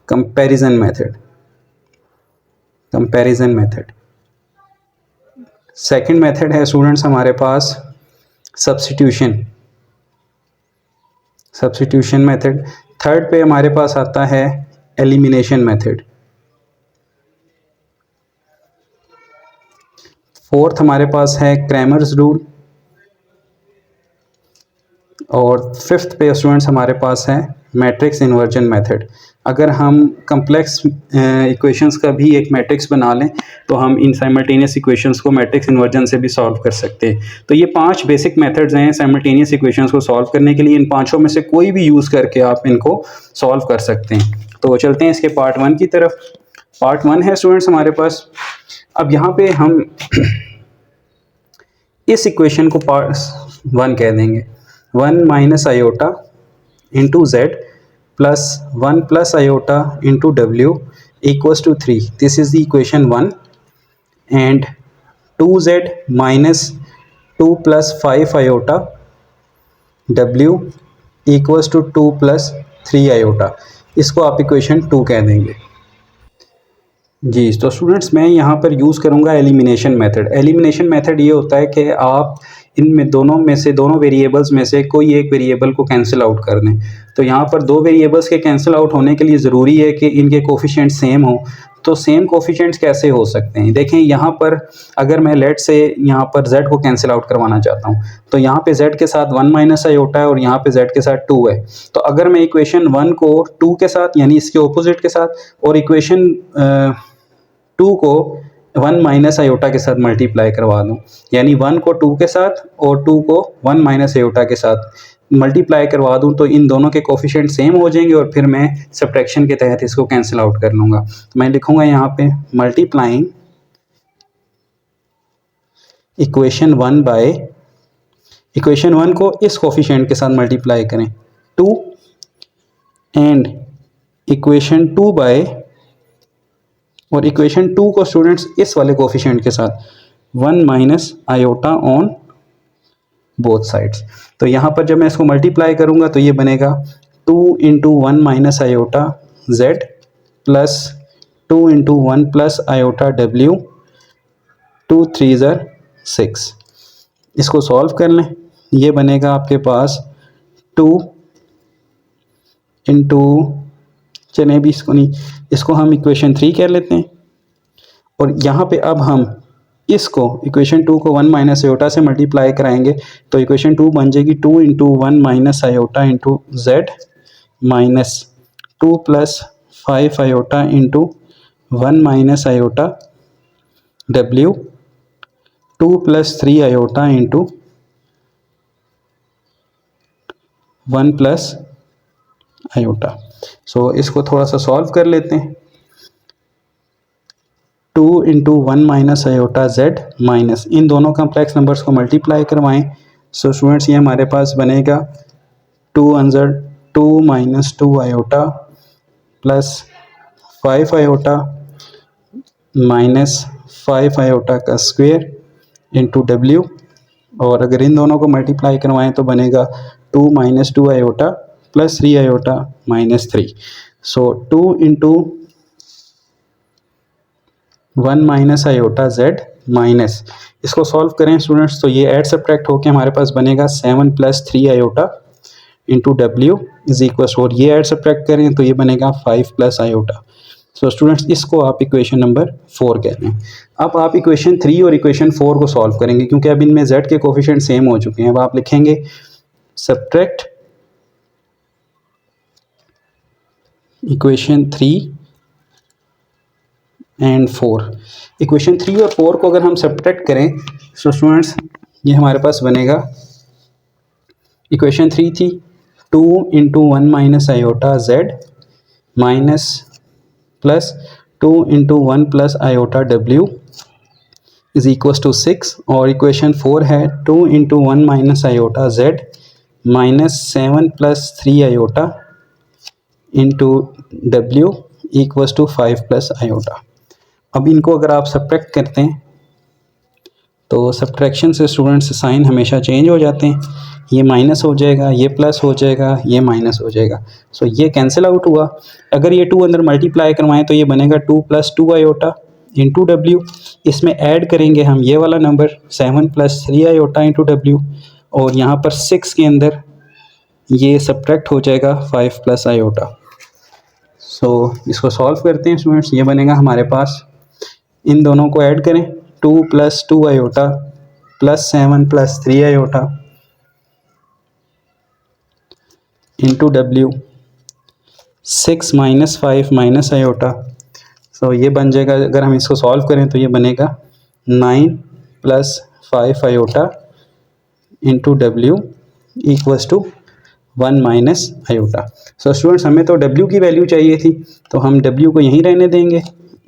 कंपैरिजन मेथड। सेकंड मेथड है स्टूडेंट्स हमारे पास सब्स्टिट्यूशन मेथड। थर्ड पे हमारे पास आता है एलिमिनेशन मेथड। फोर्थ हमारे पास है क्रैमर्स रूल और फिफ्थ पे स्टूडेंट्स हमारे पास है मैट्रिक्स इन्वर्जन मेथड। अगर हम कम्प्लेक्स इक्वेशंस का भी एक मैट्रिक्स बना लें तो हम इन साइमल्टेनियस इक्वेशंस को मैट्रिक्स इन्वर्जन से भी सॉल्व कर सकते हैं। तो ये 5 बेसिक मेथड्स हैं साइमल्टेनियस इक्वेशंस को सॉल्व करने के लिए। इन पांचों में से कोई भी यूज़ करके आप इनको सॉल्व कर सकते हैं। तो चलते हैं इसके पार्ट 1 की तरफ। पार्ट 1 है स्टूडेंट्स हमारे पास। अब यहाँ पे हम इस इक्वेशन को पार्ट 1 कह देंगे, 1 minus iota into z plus 1 plus iota into डब्ल्यू equals to 3। This is the equation 1 and 2z minus 2 plus 5 iota डब्ल्यू इक्वल्स टू 2 प्लस 3 आयोटा। इसको आप इक्वेशन 2 कह देंगे। जी तो स्टूडेंट्स, मैं यहाँ पर यूज़ करूँगा एलिमिनेशन मेथड। एलिमिनेशन मेथड ये होता है कि आप इनमें दोनों वेरिएबल्स में से कोई एक वेरिएबल को कैंसिल आउट कर दें। तो यहाँ पर दो वेरिएबल्स के कैंसिल आउट होने के लिए ज़रूरी है कि इनके कोफिशिएंट सेम हो। तो सेम कोफिशिएंट्स कैसे हो सकते हैं? देखें यहाँ पर अगर मैं लेट से यहाँ पर z को कैंसिल आउट करवाना चाहता हूँ तो यहाँ पे z के साथ 1 माइनस आयोटा है और यहाँ पे z के साथ 2 है। तो अगर मैं इक्वेशन 1 को 2 के साथ यानी इसके ऑपोजिट के साथ और इक्वेशन 2 को 1 माइनस आयोटा के साथ मल्टीप्लाई करवा दूँ, यानी 1 को 2 के साथ और 2 को 1 माइनस आयोटा के साथ मल्टीप्लाई करवा दूँ, तो इन दोनों के कोफिशिएंट सेम हो जाएंगे और फिर मैं सब्ट्रैक्शन के तहत इसको कैंसिल आउट कर लूँगा। तो मैं लिखूँगा यहाँ पे मल्टीप्लाइंग इक्वेशन 1 बाय इक्वेशन 1 को इस कोफिशिएंट के साथ मल्टीप्लाई करें 2 एंड इक्वेशन 2 बाय और इक्वेशन 2 को स्टूडेंट्स इस वाले कोफिशिएंट के साथ 1 minus iota on both sides. तो यहाँ पर जब मैं इसको मल्टीप्लाई करूँगा तो ये बनेगा 2 into 1 minus iota Z plus 2 into 1 plus iota डब्ल्यू, 2 3 ज़र 6। इसको सॉल्व कर लें, ये बनेगा आपके पास 2 इंटू, चलें अभी इसको नहीं, इसको हम इक्वेशन 3 कर लेते हैं। और यहाँ पे अब हम इसको इक्वेशन 2 को 1 माइनस आयोटा से मल्टीप्लाई कराएंगे तो इक्वेशन 2 बन जाएगी 2 into 1 minus iota into z minus 2 plus 5 iota into 1 minus iota डब्ल्यू, 2 plus 3 iota into 1 plus iota. So इसको थोड़ा सा सॉल्व कर लेते हैं। 2 into 1 minus iota z minus, इन दोनों कम्प्लेक्स नंबर्स को मल्टीप्लाई करवाएं। सो स्टूडेंट्स ये हमारे पास बनेगा 2 अंदर 2 minus 2 iota plus 5 iota minus 5 iota का स्क्वायर इंटू डब्ल्यू, और अगर इन दोनों को मल्टीप्लाई करवाएं तो बनेगा 2 minus 2 iota plus 3 iota minus 3। सो 2 into 1 minus iota z minus, इसको सॉल्व करें स्टूडेंट्स तो ये ऐड सब्ट्रैक्ट होकर हमारे पास बनेगा 7 प्लस 3 आयोटा इंटू डब्ल्यू इज इक्वल, और ये ऐड सब्ट्रैक्ट करें तो ये बनेगा 5 प्लस आयोटा। सो स्टूडेंट्स इसको आप इक्वेशन नंबर 4 कह लें। अब आप इक्वेशन 3 और इक्वेशन 4 को सॉल्व करेंगे क्योंकि अब इनमें z के कोफिशिएंट सेम हो चुके हैं। अब आप लिखेंगे सब्ट्रैक्ट इक्वेशन 3 एंड 4। इक्वेशन 3 और 4 को अगर हम सब्ट्रैक्ट करें तो स्टूडेंट्स ये हमारे पास बनेगा, इक्वेशन 3 थी 2 into 1 minus iota z minus plus 2 into 1 plus iota डब्ल्यू इज इक्वल टू 6, और इक्वेशन 4 है 2 into 1 minus iota z minus 7 plus 3 iota into डब्ल्यू इक्वल टू 5 प्लस आयोटा। अब इनको अगर आप सब्ट्रैक्ट करते हैं तो सब्ट्रैक्शन से स्टूडेंट्स साइन हमेशा चेंज हो जाते हैं, ये माइनस हो जाएगा, ये प्लस हो जाएगा, ये माइनस हो जाएगा। सो ये कैंसिल आउट हुआ। अगर ये 2 अंदर मल्टीप्लाई करवाएं तो ये बनेगा 2 प्लस 2 आयोटा इंटू डब्ल्यू, इसमें ऐड करेंगे हम ये वाला number 7 plus 3 iota into W, और यहाँ पर 6 के अंदर ये सब्ट्रैक्ट हो जाएगा 5 प्लस आयोटा। सो इसको सॉल्व करते हैं स्टूडेंट्स, ये बनेगा हमारे पास, इन दोनों को ऐड करें 2 plus 2 iota plus 7 plus 3 iota into डब्ल्यू 6 माइनस 5 माइनस आयोटा। सो ये बन जाएगा, अगर हम इसको सॉल्व करें तो ये बनेगा 9 प्लस 5 आयोटा इंटू डब्ल्यू equals to 1 minus iota. So students हमें तो डब्ल्यू की वैल्यू चाहिए थी तो हम डब्ल्यू को यहीं रहने देंगे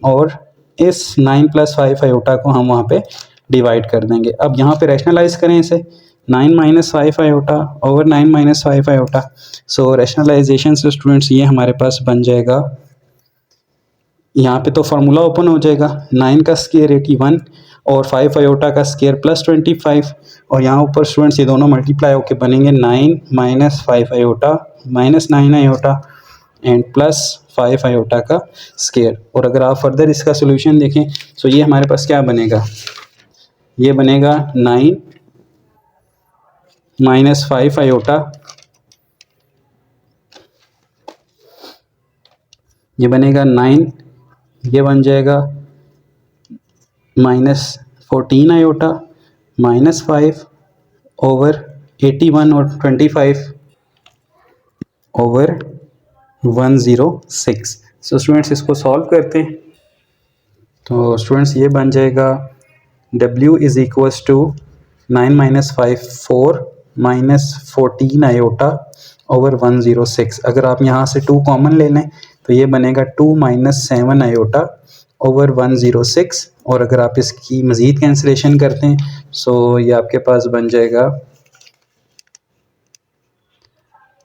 और इस 9 प्लस 5 आयोटा को हम वहाँ पे डिवाइड कर देंगे। अब यहाँ पे रैशनलाइज करें इसे, 9 minus 5 iota over 9 minus 5 iota. So rationalisation से स्टूडेंट्स ये हमारे पास बन जाएगा, यहाँ पे तो फार्मूला ओपन हो जाएगा, 9 का स्क्वायर 81 और 5 आयोटा का स्क्वायर प्लस 25, और यहाँ ऊपर स्टूडेंट्स ये दोनों मल्टीप्लाई होकर बनेंगे 9 minus 5 iota minus 9 iota and plus 5 iota का स्क्वायर। और अगर आप फर्दर इसका सोल्यूशन देखें तो ये हमारे पास क्या बनेगा, ये बनेगा 9 माइनस 5 आयोटा, ये बनेगा 9, ये बन जाएगा माइनस 14 आयोटा माइनस 5 ओवर 81 और 25 ओवर 106। सो स्टूडेंट्स इसको सॉल्व करते हैं तो स्टूडेंट्स ये बन जाएगा W is equals to 9 minus 5 4 minus 14 iota over 106। अगर आप यहाँ से 2 कॉमन ले लें तो ये बनेगा 2 माइनस 7 आयोटा ओवर 106, और अगर आप इसकी मज़ीद कैंसिलेशन करते हैं सो ये आपके पास बन जाएगा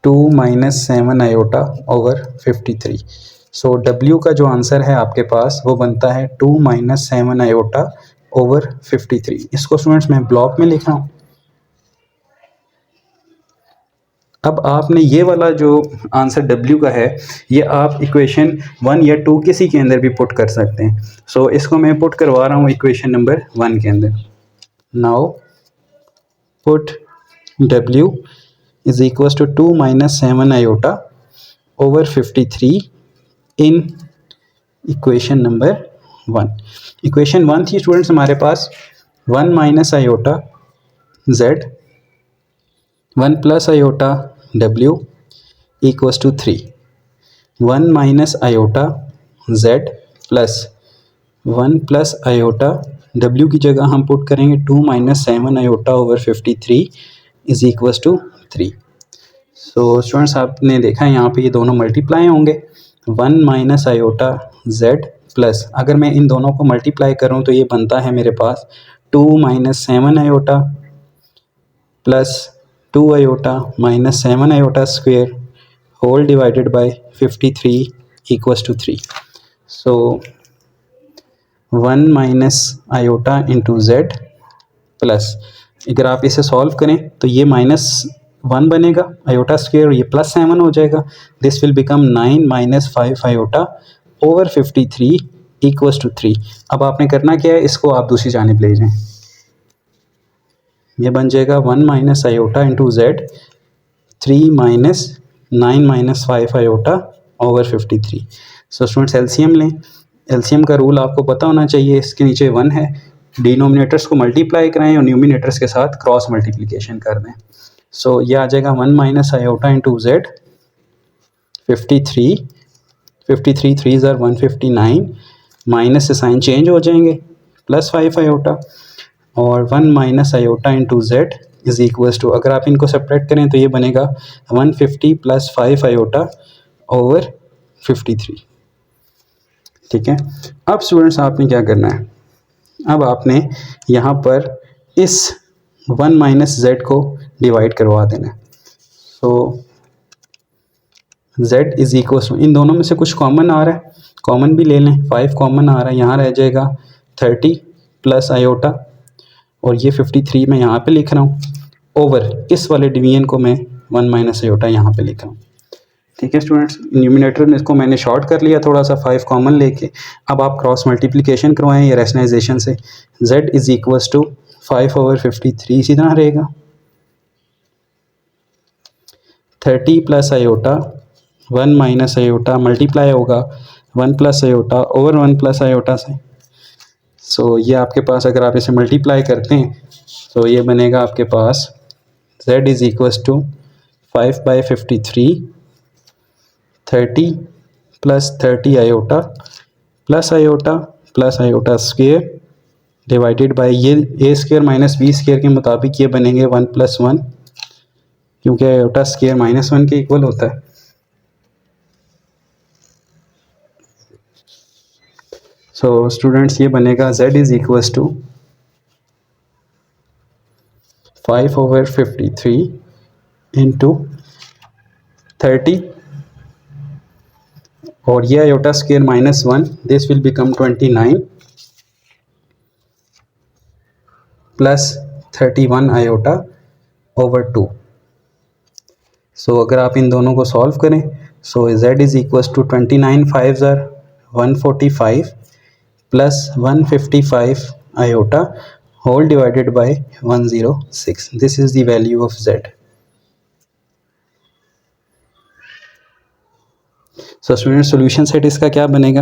2 माइनस 7 आयोटा ओवर 53। सो W का जो आंसर है आपके पास वो बनता है 2 माइनस 7 आयोटा ओवर 53। इसको स्टूडेंट्स मैं ब्लॉक में लिख रहा हूँ। अब आपने ये वाला जो आंसर W का है ये आप इक्वेशन 1 या 2 किसी के अंदर भी पुट कर सकते हैं। सो इसको मैं पुट करवा रहा हूँ इक्वेशन नंबर 1 के अंदर। Now put W is equals to 2 minus 7 iota over 53 in equation number 1। Equation 1 थी स्टूडेंट्स हमारे पास 1 minus iota Z 1 plus iota W equals to 3। 1 minus iota Z plus 1 plus iota W की जगह हम पुट करेंगे 2 minus 7 iota over 53 is equals to 3। So students आपने देखा है यहाँ पे ये दोनों मल्टीप्लाई होंगे। 1 माइनस आयोटा Z प्लस अगर मैं इन दोनों को मल्टीप्लाई करूँ तो ये बनता है मेरे पास 2 minus 7 iota plus 2 iota minus 7 iota square whole divided by 53 equals to 3। So 1 minus iota into Z plus अगर आप इसे सॉल्व करें तो ये -1 बनेगा आयोटा स्क्वेयर और ये +7 हो जाएगा। This will become 9 minus 5 iota over 53 equals to 3। अब आपने करना क्या है, इसको आप दूसरी जानिब ले जाएं। ये बन जाएगा 1 minus iota into Z 3 minus 9 minus 5 iota over 53। So students LCM लें। एलसीएम का रूल आपको पता होना चाहिए। इसके नीचे 1 है, डिनोमिनेटर्स को मल्टीप्लाई कराएं और न्यूमिनेटर्स के साथ क्रॉस मल्टीप्लिकेशन कर दें। सो ये आ जाएगा 1 माइनस आयोटा इंटू Z 53 3 ज़र 159 माइनस से साइन चेंज हो जाएंगे प्लस 5 आयोटा और 1 minus iota into Z is equals to अगर आप इनको सेपरेट करें तो ये बनेगा 150 प्लस 5 आयोटा ओवर 53। ठीक है। अब स्टूडेंट्स आपने क्या करना है, अब आपने यहाँ पर इस 1 माइनस Z को डिवाइड करवा देना है। सो Z इज इक्वल टू इन दोनों में से कुछ कॉमन आ रहा है, कॉमन भी ले लें। 5 कॉमन आ रहा है, यहाँ रह जाएगा 30 प्लस आयोटा और ये 53 मैं यहाँ पे लिख रहा हूँ ओवर इस वाले डिवीजन को मैं 1 माइनस आयोटा यहाँ पे लिख रहा हूँ। ठीक है स्टूडेंट्स, न्यूमिनेटर में इसको मैंने शॉर्ट कर लिया थोड़ा सा 5 कॉमन लेके। अब आप क्रॉस मल्टीप्लिकेशन करवाएं या रैशनलाइजेशन से। Z is equals to 5 over 53 इसी तरह रहेगा 30 plus iota 1 minus iota multiply होगा 1 plus iota over 1 plus iota से। सो ये आपके पास अगर आप इसे मल्टीप्लाई करते हैं तो ये बनेगा आपके पास Z is equals to 5 by 53 30 plus 30 iota plus iota square divided by ये a square minus b square के मुताबिक ये बनेंगे 1 प्लस 1 क्योंकि आयोटा स्क्वेयर -1 के इक्वल होता है। सो स्टूडेंट्स ये बनेगा Z is equals to 5 over 53 into 30 और ये iota square -1 this will become 29 plus 31 iota over 2। So अगर आप इन दोनों को सॉल्व करें so Z is equals to 29 5 ज़र 145 plus 155 iota whole divided by 106। This is the value of Z। So student solution set इसका क्या बनेगा,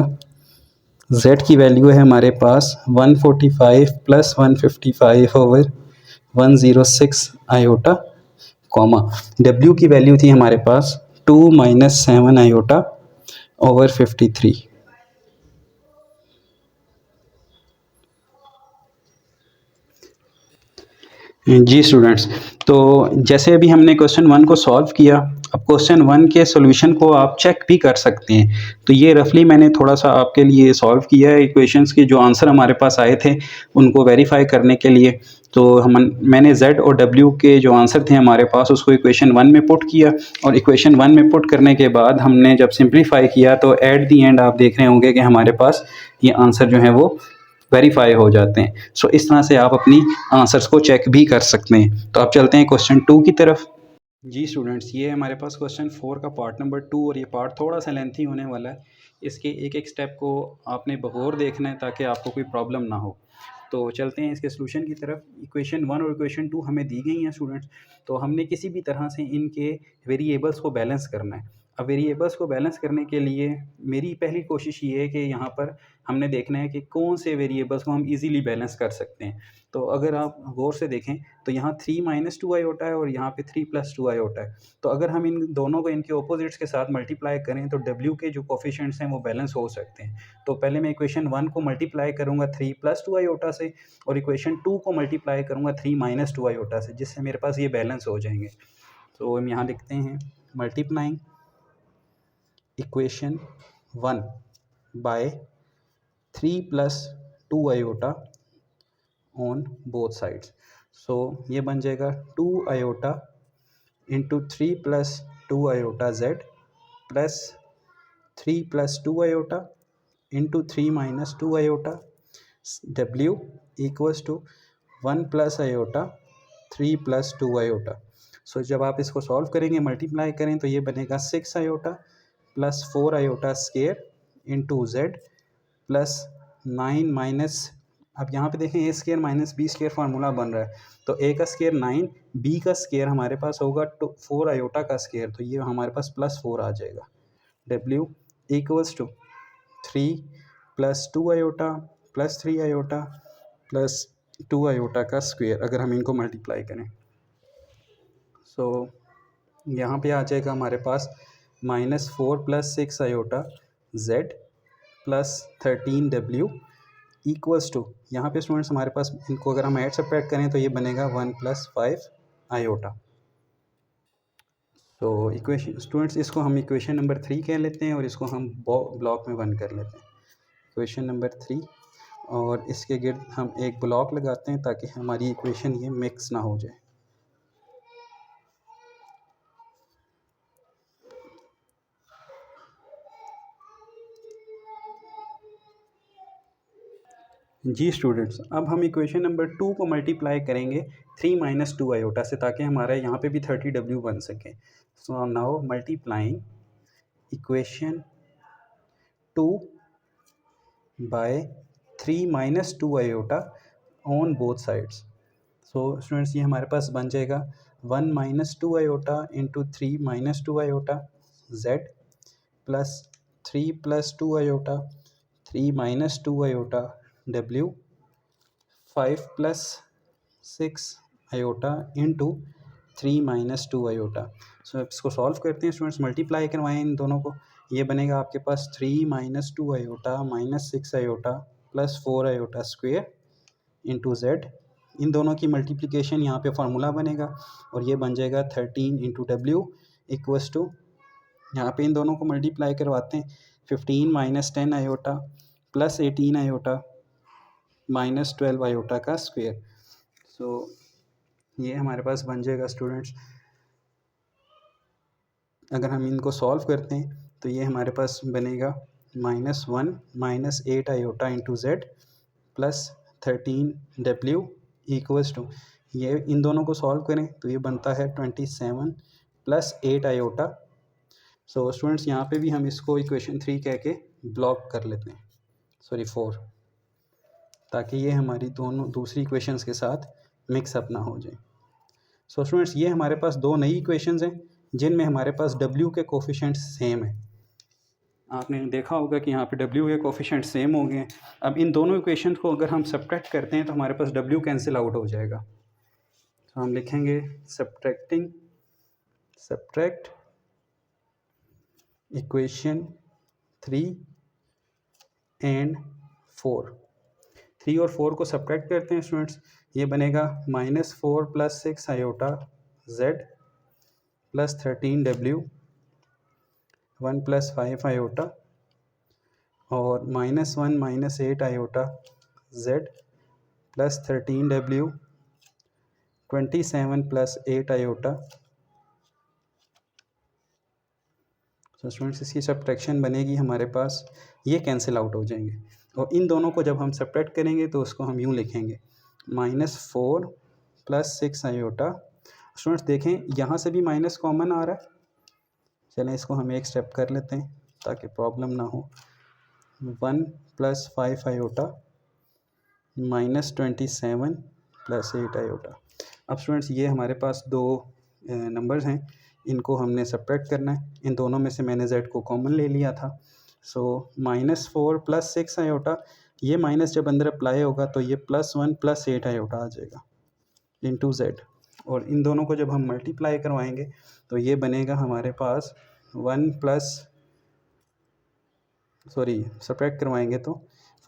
Z की वैल्यू है हमारे पास 145 plus 155 over 106 iota comma W की वैल्यू थी हमारे पास 2 माइनस 7 आयोटा ओवर 53। जी स्टूडेंट्स, तो जैसे अभी हमने क्वेश्चन 1 को सॉल्व किया, अब क्वेश्चन 1 के सॉल्यूशन को आप चेक भी कर सकते हैं। तो ये रफली मैंने थोड़ा-सा आपके लिए सॉल्व किया है इक्वेशंस के जो आंसर हमारे पास आए थे, उनको वेरीफ़ाई करने के लिए। तो मैंने Z और W के जो आंसर थे हमारे पास उसको इक्वेशन 1 में पुट किया और इक्वेशन 1 में पुट करने के बाद हमने जब सिंप्लीफाई किया तो एट द एंड आप देख रहे होंगे कि हमारे पास ये आंसर जो है वो वेरीफाई हो जाते हैं। सो इस तरह से आप अपनी आंसर्स को चेक भी कर सकते हैं। तो आप चलते हैं क्वेश्चन 2 की तरफ। जी स्टूडेंट्स, ये हमारे पास क्वेश्चन 4 का पार्ट नंबर 2 और ये पार्ट थोड़ा सा लेंथी होने वाला है। इसके एक एक स्टेप को आपने बगौर देखना है ताकि आपको कोई प्रॉब्लम ना हो। तो चलते हैं इसके सॉल्यूशन की तरफ। इक्वेशन 1 और इक्वेशन 2 हमें दी गई हैं स्टूडेंट्स। तो हमने किसी भी तरह से इनके वेरिएबल्स को बैलेंस करना है। अब वेरिएबल्स को बैलेंस करने के लिए मेरी पहली कोशिश ये है कि यहाँ पर हमने देखना है कि कौन से वेरिएबल्स को हम इजीली बैलेंस कर सकते हैं। तो अगर आप गौर से देखें तो यहाँ 3 माइनस 2 आयोटा है और यहाँ पे 3 प्लस 2 आयोटा है। तो अगर हम इन दोनों को इनके ऑपोजिट्स के साथ मल्टीप्लाई करें तो W के जो कोफिशिएंट्स हैं वो बैलेंस हो सकते हैं। तो पहले मैं इक्वेशन 1 को मल्टीप्लाई करूँगा 3 प्लस 2 आयोटा से और इक्वेशन 2 को मल्टीप्लाई करूँगा 3 माइनस 2 आयोटा से, जिससे मेरे पास ये बैलेंस हो जाएंगे। तो हम यहाँ लिखते हैं multiplying equation 1 by 3 plus 2 iota on both sides. So ये बन जाएगा 2 iota into 3 plus 2 iota Z plus 3 plus 2 iota into 3 minus 2 iota W equals to 1 plus iota 3 plus 2 iota. So जब आप इसको सॉल्व करेंगे मल्टीप्लाई करें तो ये बनेगा 6 iota plus 4 iota square into Z plus 9 minus, अब यहाँ पे देखें a square minus b square formula बन रहा है। तो ए का स्केयर 9, बी का स्केयर हमारे पास होगा 4 आयोटा का स्केयर, तो ये हमारे पास प्लस 4 आ जाएगा। W equals to 3 plus 2 iota plus 3 iota plus 2 iota का स्क्वेयर, अगर हम इनको मल्टीप्लाई करें। सो यहाँ पे आ जाएगा हमारे पास -4 plus 6 iota Z plus 13W equals to, यहाँ पे स्टूडेंट्स हमारे पास इनको अगर हम ऐड सब्ट्रैक्ट करें तो ये बनेगा 1 प्लस 5 आयोटा। तो इक्वेशन स्टूडेंट्स इसको हम इक्वेशन नंबर 3 कह लेते हैं और इसको हम ब्लॉक में 1 कर लेते हैं, इक्वेशन नंबर 3। और इसके गिर्द हम एक ब्लॉक लगाते हैं ताकि हमारी इक्वेशन ये मिक्स ना हो जाए। जी स्टूडेंट्स, अब हम इक्वेशन नंबर 2 को मल्टीप्लाई करेंगे 3 माइनस 2 आयोटा से ताकि हमारे यहाँ पे भी 30W बन सके। So now multiplying equation 2 by 3 minus 2 iota on both sides. So students ये हमारे पास बन जाएगा 1 minus 2 iota into 3 minus 2 iota Z plus 3 plus 2 iota 3 minus 2 iota W 5 plus 6 iota into 3 minus 2 iota. So इसको सॉल्व करते हैं स्टूडेंट्स, मल्टीप्लाई करवाएं इन दोनों को। ये बनेगा आपके पास 3 minus 2 iota minus 6 iota plus 4 iota square into Z। इन दोनों की मल्टीप्लिकेशन यहाँ पे फार्मूला बनेगा और ये बन जाएगा 13 इंटू W इक्वल्स टू, यहाँ पे इन दोनों को मल्टीप्लाई करवाते हैं 15 minus 10 iota plus 18 iota minus 12 iota का स्क्वेयर। सो ये हमारे पास बन जाएगा स्टूडेंट्स, अगर हम इनको सॉल्व करते हैं तो ये हमारे पास बनेगा -1 minus 8 iota into Z plus 13W equals to, ये इन दोनों को सॉल्व करें तो ये बनता है 27 प्लस 8 आयोटा। सो स्टूडेंट्स यहाँ पे भी हम इसको इक्वेशन 3 कह के ब्लॉक कर लेते हैं, सॉरी 4, ताकि ये हमारी दोनों दूसरी इक्वेशंस के साथ मिक्सअप ना हो जाए। सो स्टूडेंट्स ये हमारे पास दो नई इक्वेशंस हैं जिनमें हमारे पास W के कोफिशिएंट्स सेम है। आपने देखा होगा कि यहाँ पे W के कोफिशिएंट सेम हो गए हैं। अब इन दोनों इक्वेशन को अगर हम सब्ट्रैक्ट करते हैं तो हमारे पास W कैंसिल आउट हो जाएगा। तो हम लिखेंगे सब्ट्रैक्ट इक्वेशन 3 एंड 4। 3 और 4 को सब्ट्रैक्ट करते हैं स्टूडेंट्स, ये बनेगा -4 + 6 iota z plus 13w 1 + 5 iota और -1 - 8 iota z plus 13w 27 + 8 iota. तो स्टूडेंट्स इसकी सब्ट्रैक्शन बनेगी हमारे पास, ये कैंसिल आउट हो जाएंगे और इन दोनों को जब हम सब्ट्रैक्ट करेंगे तो उसको हम यूँ लिखेंगे -4 + 6 आयोटा। स्टूडेंट्स देखें यहाँ से भी माइनस कॉमन आ रहा है, चलें इसको हम एक स्टेप कर लेते हैं ताकि प्रॉब्लम ना हो। 1 + 5 आयोटा -27 + 8 आयोटा। अब स्टूडेंट्स ये हमारे पास दो नंबर्स हैं, इनको हमने सब्ट्रैक्ट करना है। इन दोनों में से मैंने z को कॉमन ले लिया था। सो -4 + 6 आयोटा, ये माइनस जब अंदर अप्लाई होगा तो ये +1 + 8 आयोटा आ जाएगा इंटू z, और इन दोनों को जब हम मल्टीप्लाई करवाएंगे तो ये बनेगा हमारे पास सब्ट्रैक्ट करवाएंगे तो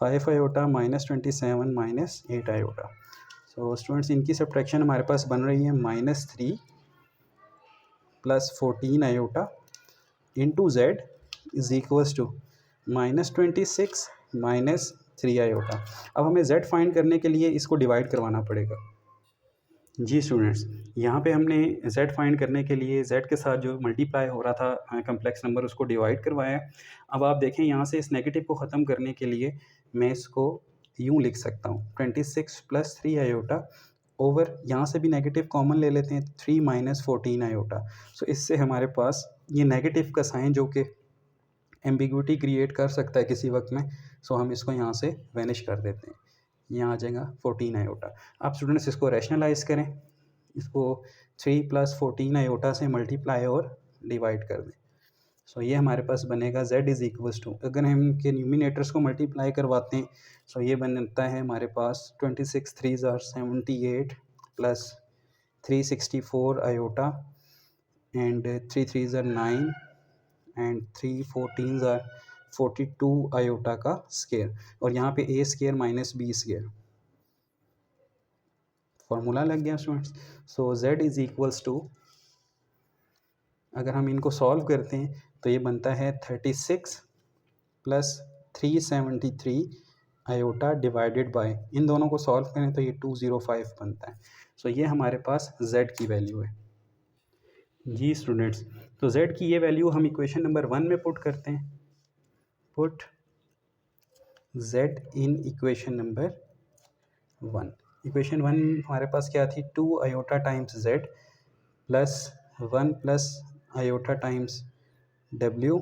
5 आयोटा -27 - 8 आयोटा। सो स्टूडेंट्स इनकी सब्ट्रैक्शन हमारे पास बन रही है -3 + 14 iota into z is equals to -26 - 3 iota. अब हमें z फाइंड करने के लिए इसको डिवाइड करवाना पड़ेगा। जी स्टूडेंट्स, यहाँ पे हमने z फाइंड करने के लिए z के साथ जो मल्टीप्लाई हो रहा था कम्प्लेक्स नंबर उसको डिवाइड करवाया है। अब आप देखें यहाँ से इस नेगेटिव को ख़त्म करने के लिए मैं इसको यूँ लिख सकता हूँ 26 + 3 आयोटा ओवर, यहाँ से भी नेगेटिव कॉमन ले लेते हैं 3 - 14 आयोटा। सो इससे हमारे पास ये नेगेटिव का साइन जो कि एम्बिग्विटी क्रिएट कर सकता है किसी वक्त में, सो हम इसको यहाँ से वैनिश कर देते हैं। यहाँ आ जाएगा 14 आयोटा। आप स्टूडेंट्स इसको रैशनलाइज करें, इसको 3 + 14 आयोटा से मल्टीप्लाई और डिवाइड कर दें। सो ये हमारे पास बनेगा z इज़ इक्वल्स टू, अगर हम इनके न्यूमिनेटर्स को मल्टीप्लाई करवाते हैं सो ये बनता है हमारे पास 26 3 * 78 + 364 आयोटा एंड 3 3 * 9 एंड 3 14 * 42 आयोटा का स्केयर, और यहाँ पे a square - b square formula लग गया students. So z is equals to, अगर हम इनको सॉल्व करते हैं तो ये बनता है 36 + 373 आयोटा डिवाइडेड बाय, इन दोनों को सॉल्व करें तो ये 205 बनता है। सो ये हमारे पास z की वैल्यू है। जी स्टूडेंट्स, तो z की ये वैल्यू हम इक्वेशन नंबर 1 में पुट करते हैं। Put z in equation number 1। Equation 1 हमारे पास क्या थी, 2 iota times z plus 1 + iota times w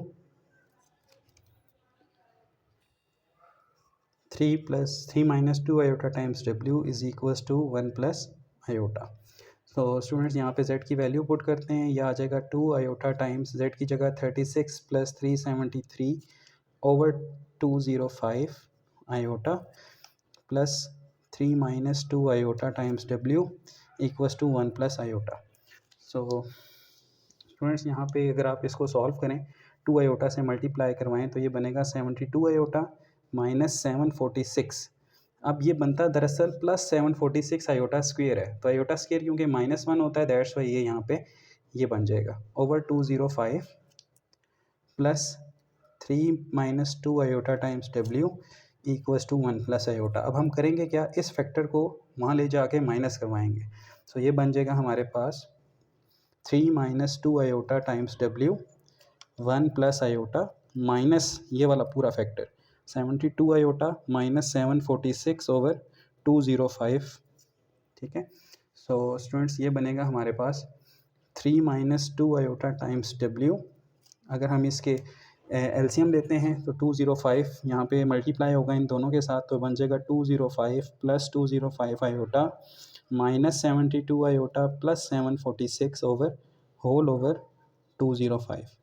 3 - 2 iota times w is equals to 1 + iota. तो स्टूडेंट्स यहाँ पे z की वैल्यू पुट करते हैं, यह आ जाएगा 2 आयोटा टाइम्स z की जगह 36 + 373 over 205 iota plus 3 - 2 iota times w equals to 1 + iota. So students यहाँ पे अगर आप इसको सॉल्व करें 2 आयोटा से मल्टीप्लाई करवाएं तो ये बनेगा 72 आयोटा -746। अब ये बनता दरअसल +746 आयोटा स्क्वेयर है, तो आयोटा स्क्वेयर क्योंकि -1 होता है दैट्स वाई ये यहाँ पे ये बन जाएगा over 205 plus 3 - 2 iota times w equals to 1 + iota. अब हम करेंगे क्या, इस फैक्टर को वहाँ ले जाके माइनस करवाएंगे। सो ये बन जाएगा हमारे पास 3 - 2 iota times w 1 + iota minus ये वाला पूरा फैक्टर 72 आयोटा -746 ओवर 205। ठीक है, सो स्टूडेंट्स ये बनेगा हमारे पास 3 - 2 आयोटा टाइम्स w। अगर हम इसके एलसीएम लेते हैं तो 205 यहाँ पे मल्टीप्लाई होगा इन दोनों के साथ, तो बन जाएगा 205 + 205 iota -72 iota plus 746 over whole over 205।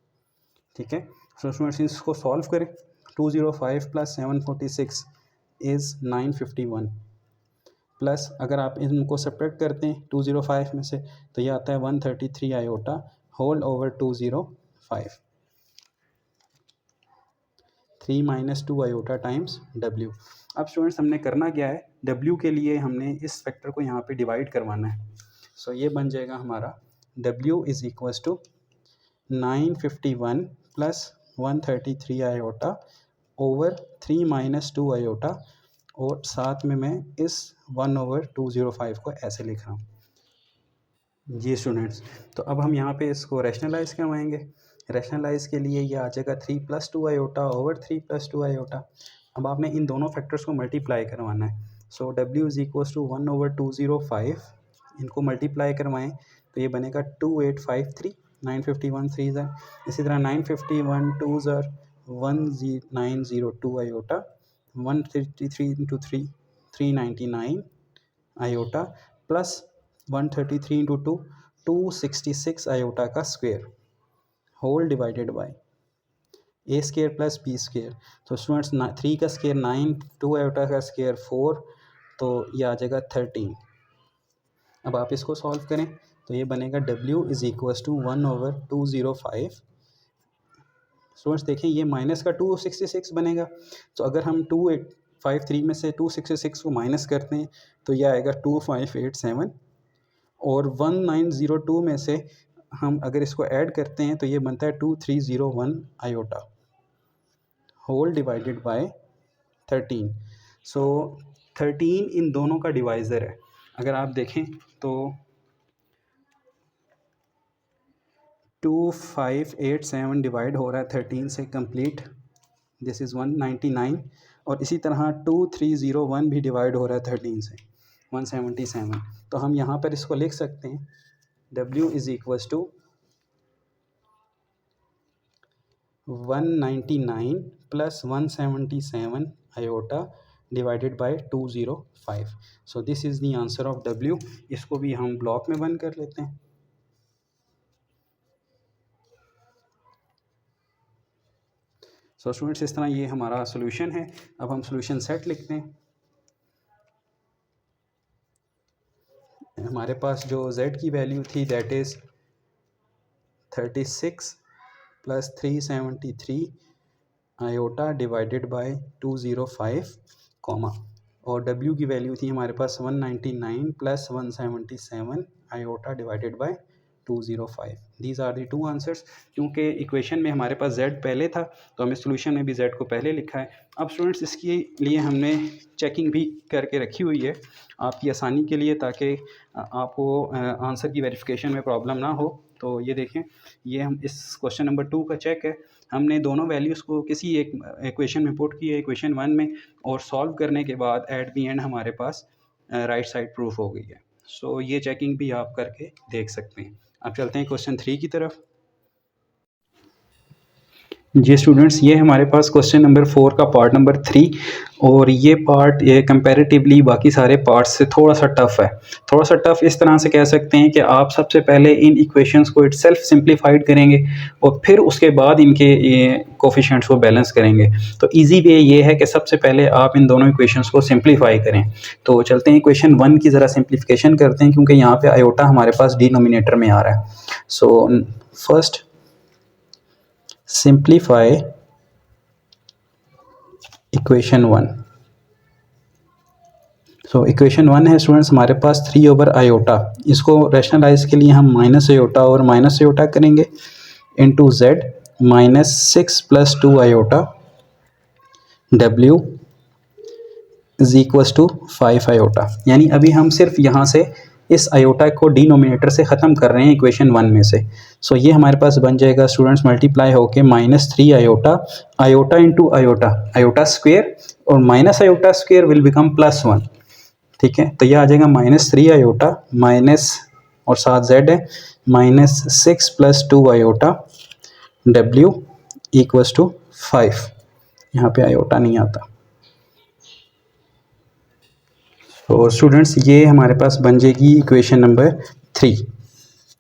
ठीक है, सो स्टूडेंट्स इसको सॉल्व करें, 205 + 746 इज़ 951 प्लस अगर आप इनको सब्ट्रैक्ट करते हैं 205 में से तो ये आता है 133 iota whole over 205। 3 minus 2 iota times डब्ल्यू। अब स्टूडेंट्स हमने करना क्या है, डब्ल्यू के लिए हमने इस फैक्टर को यहाँ पे डिवाइड करवाना है। सो ये बन जाएगा हमारा डब्ल्यू is equals to 951 plus 133 iota over 3 minus 2 iota, और साथ में मैं इस 1/205 को ऐसे लिख रहा हूँ। जी स्टूडेंट्स, तो अब हम यहाँ पे इसको रैशनलाइज करवाएंगे। रैशनलाइज के लिए ये आ जाएगा 3 + 2 आयोटा ओवर 3 + 2 आयोटा। अब आपने इन दोनों फैक्टर्स को मल्टीप्लाई करवाना है। सो डब्ल्यू इज़ इक्वल्स टू 1/205, इनको मल्टीप्लाई करवाएं तो ये बनेगा 2853, 951 3 ज़र, इसी तरह 951 2 ज़र 1902 iota, 133 into 3 399 iota, plus 133 into 2 266 iota का square, whole divided by a square plus B square. तो स्टूडेंट्स 3 का स्क्वेयर 9, 2 आयोटा का स्क्वेयर 4, तो ये आ जाएगा 13। अब आप इसको सॉल्व करें तो ये बनेगा W is equals to 1/205। Students देखें ये माइनस का 266 बनेगा, तो अगर हम 2853 में से 266 को माइनस करते हैं तो ये आएगा 2587, और 1902 में से हम अगर इसको ऐड करते हैं तो ये बनता है 2301 आयोटा, होल डिवाइडेड बाय 13। सो 13 इन दोनों का डिवाइज़र है। अगर आप देखें तो 2587 डिवाइड हो रहा है 13 से कंप्लीट, दिस इज़ 199, और इसी तरह 2301 भी डिवाइड हो रहा है 13 से 177। तो हम यहाँ पर इसको लिख सकते हैं W is equals to 199 plus 177 iota divided by 205। So this is the answer of W। इसको भी हम ब्लॉक में बंद कर लेते हैं। सो स्टूडेंट्स इस तरह ये हमारा सोल्यूशन है। अब हम सोल्यूशन सेट लिखते हैं। हमारे पास जो z की वैल्यू थी that is 36 plus 373 iota divided by 205 comma, और w की वैल्यू थी हमारे पास 199 plus 177 iota divided by 205। These are the two answers. क्योंकि इक्वेशन में हमारे पास z पहले था तो हमने सोल्यूशन में भी z को पहले लिखा है। अब स्टूडेंट्स इसके लिए हमने चेकिंग भी करके रखी हुई है आपकी आसानी के लिए, ताकि आपको आंसर की वेरिफिकेशन में प्रॉब्लम ना हो। तो ये देखें, ये हम इस क्वेश्चन नंबर 2 का चेक है। हमने दोनों वैल्यूज़ को किसी एक इक्वेशन में पुट किया, इक्वेशन 1 में, और सॉल्व करने के बाद एट दी एंड हमारे पास राइट साइड प्रूफ हो गई है। सो ये चेकिंग भी आप करके देख सकते हैं। अब चलते हैं क्वेश्चन 3 की तरफ। जी स्टूडेंट्स, ये हमारे पास क्वेश्चन नंबर 4 का पार्ट नंबर 3, और ये पार्ट ये कंपैरेटिवली बाकी सारे पार्ट्स से थोड़ा सा टफ़ है। थोड़ा सा टफ़ इस तरह से कह सकते हैं कि आप सबसे पहले इन इक्वेशंस को इटसेल्फ सिंप्लीफाइड करेंगे और फिर उसके बाद इनके कोफिशिएंट्स को बैलेंस करेंगे। तो इजी वे ये है कि सबसे पहले आप इन दोनों इक्वेशंस को सिंप्लीफाई करें। तो चलते हैं इक्वेशन 1 की ज़रा सिंप्लीफिकेशन करते हैं, क्योंकि यहाँ पर आयोटा हमारे पास डिनोमिनेटर में आ रहा है। So first simplify equation 1। So equation 1 है स्टूडेंट्स हमारे पास 3 आयोटा, इसको रैशनलाइज के लिए हम माइनस आयोटा और माइनस आयोटा करेंगे into z minus 6 + 2 iota w is equals to 5 iota. यानी अभी हम सिर्फ यहाँ से इस आयोटा को डिनोमिनेटर से ख़त्म कर रहे हैं इक्वेशन 1 में से। सो ये हमारे पास बन जाएगा स्टूडेंट्स मल्टीप्लाई होके -3 iota, iota into iota, iota square, और minus iota square will become +1। ठीक है, तो यह आ जाएगा -3 आयोटा माइनस, और साथ z है, -6 + 2 आयोटा w इक्वल्स टू 5। यहाँ पे आयोटा नहीं आता। तो स्टूडेंट्स ये हमारे पास बन जाएगी इक्वेशन नंबर 3।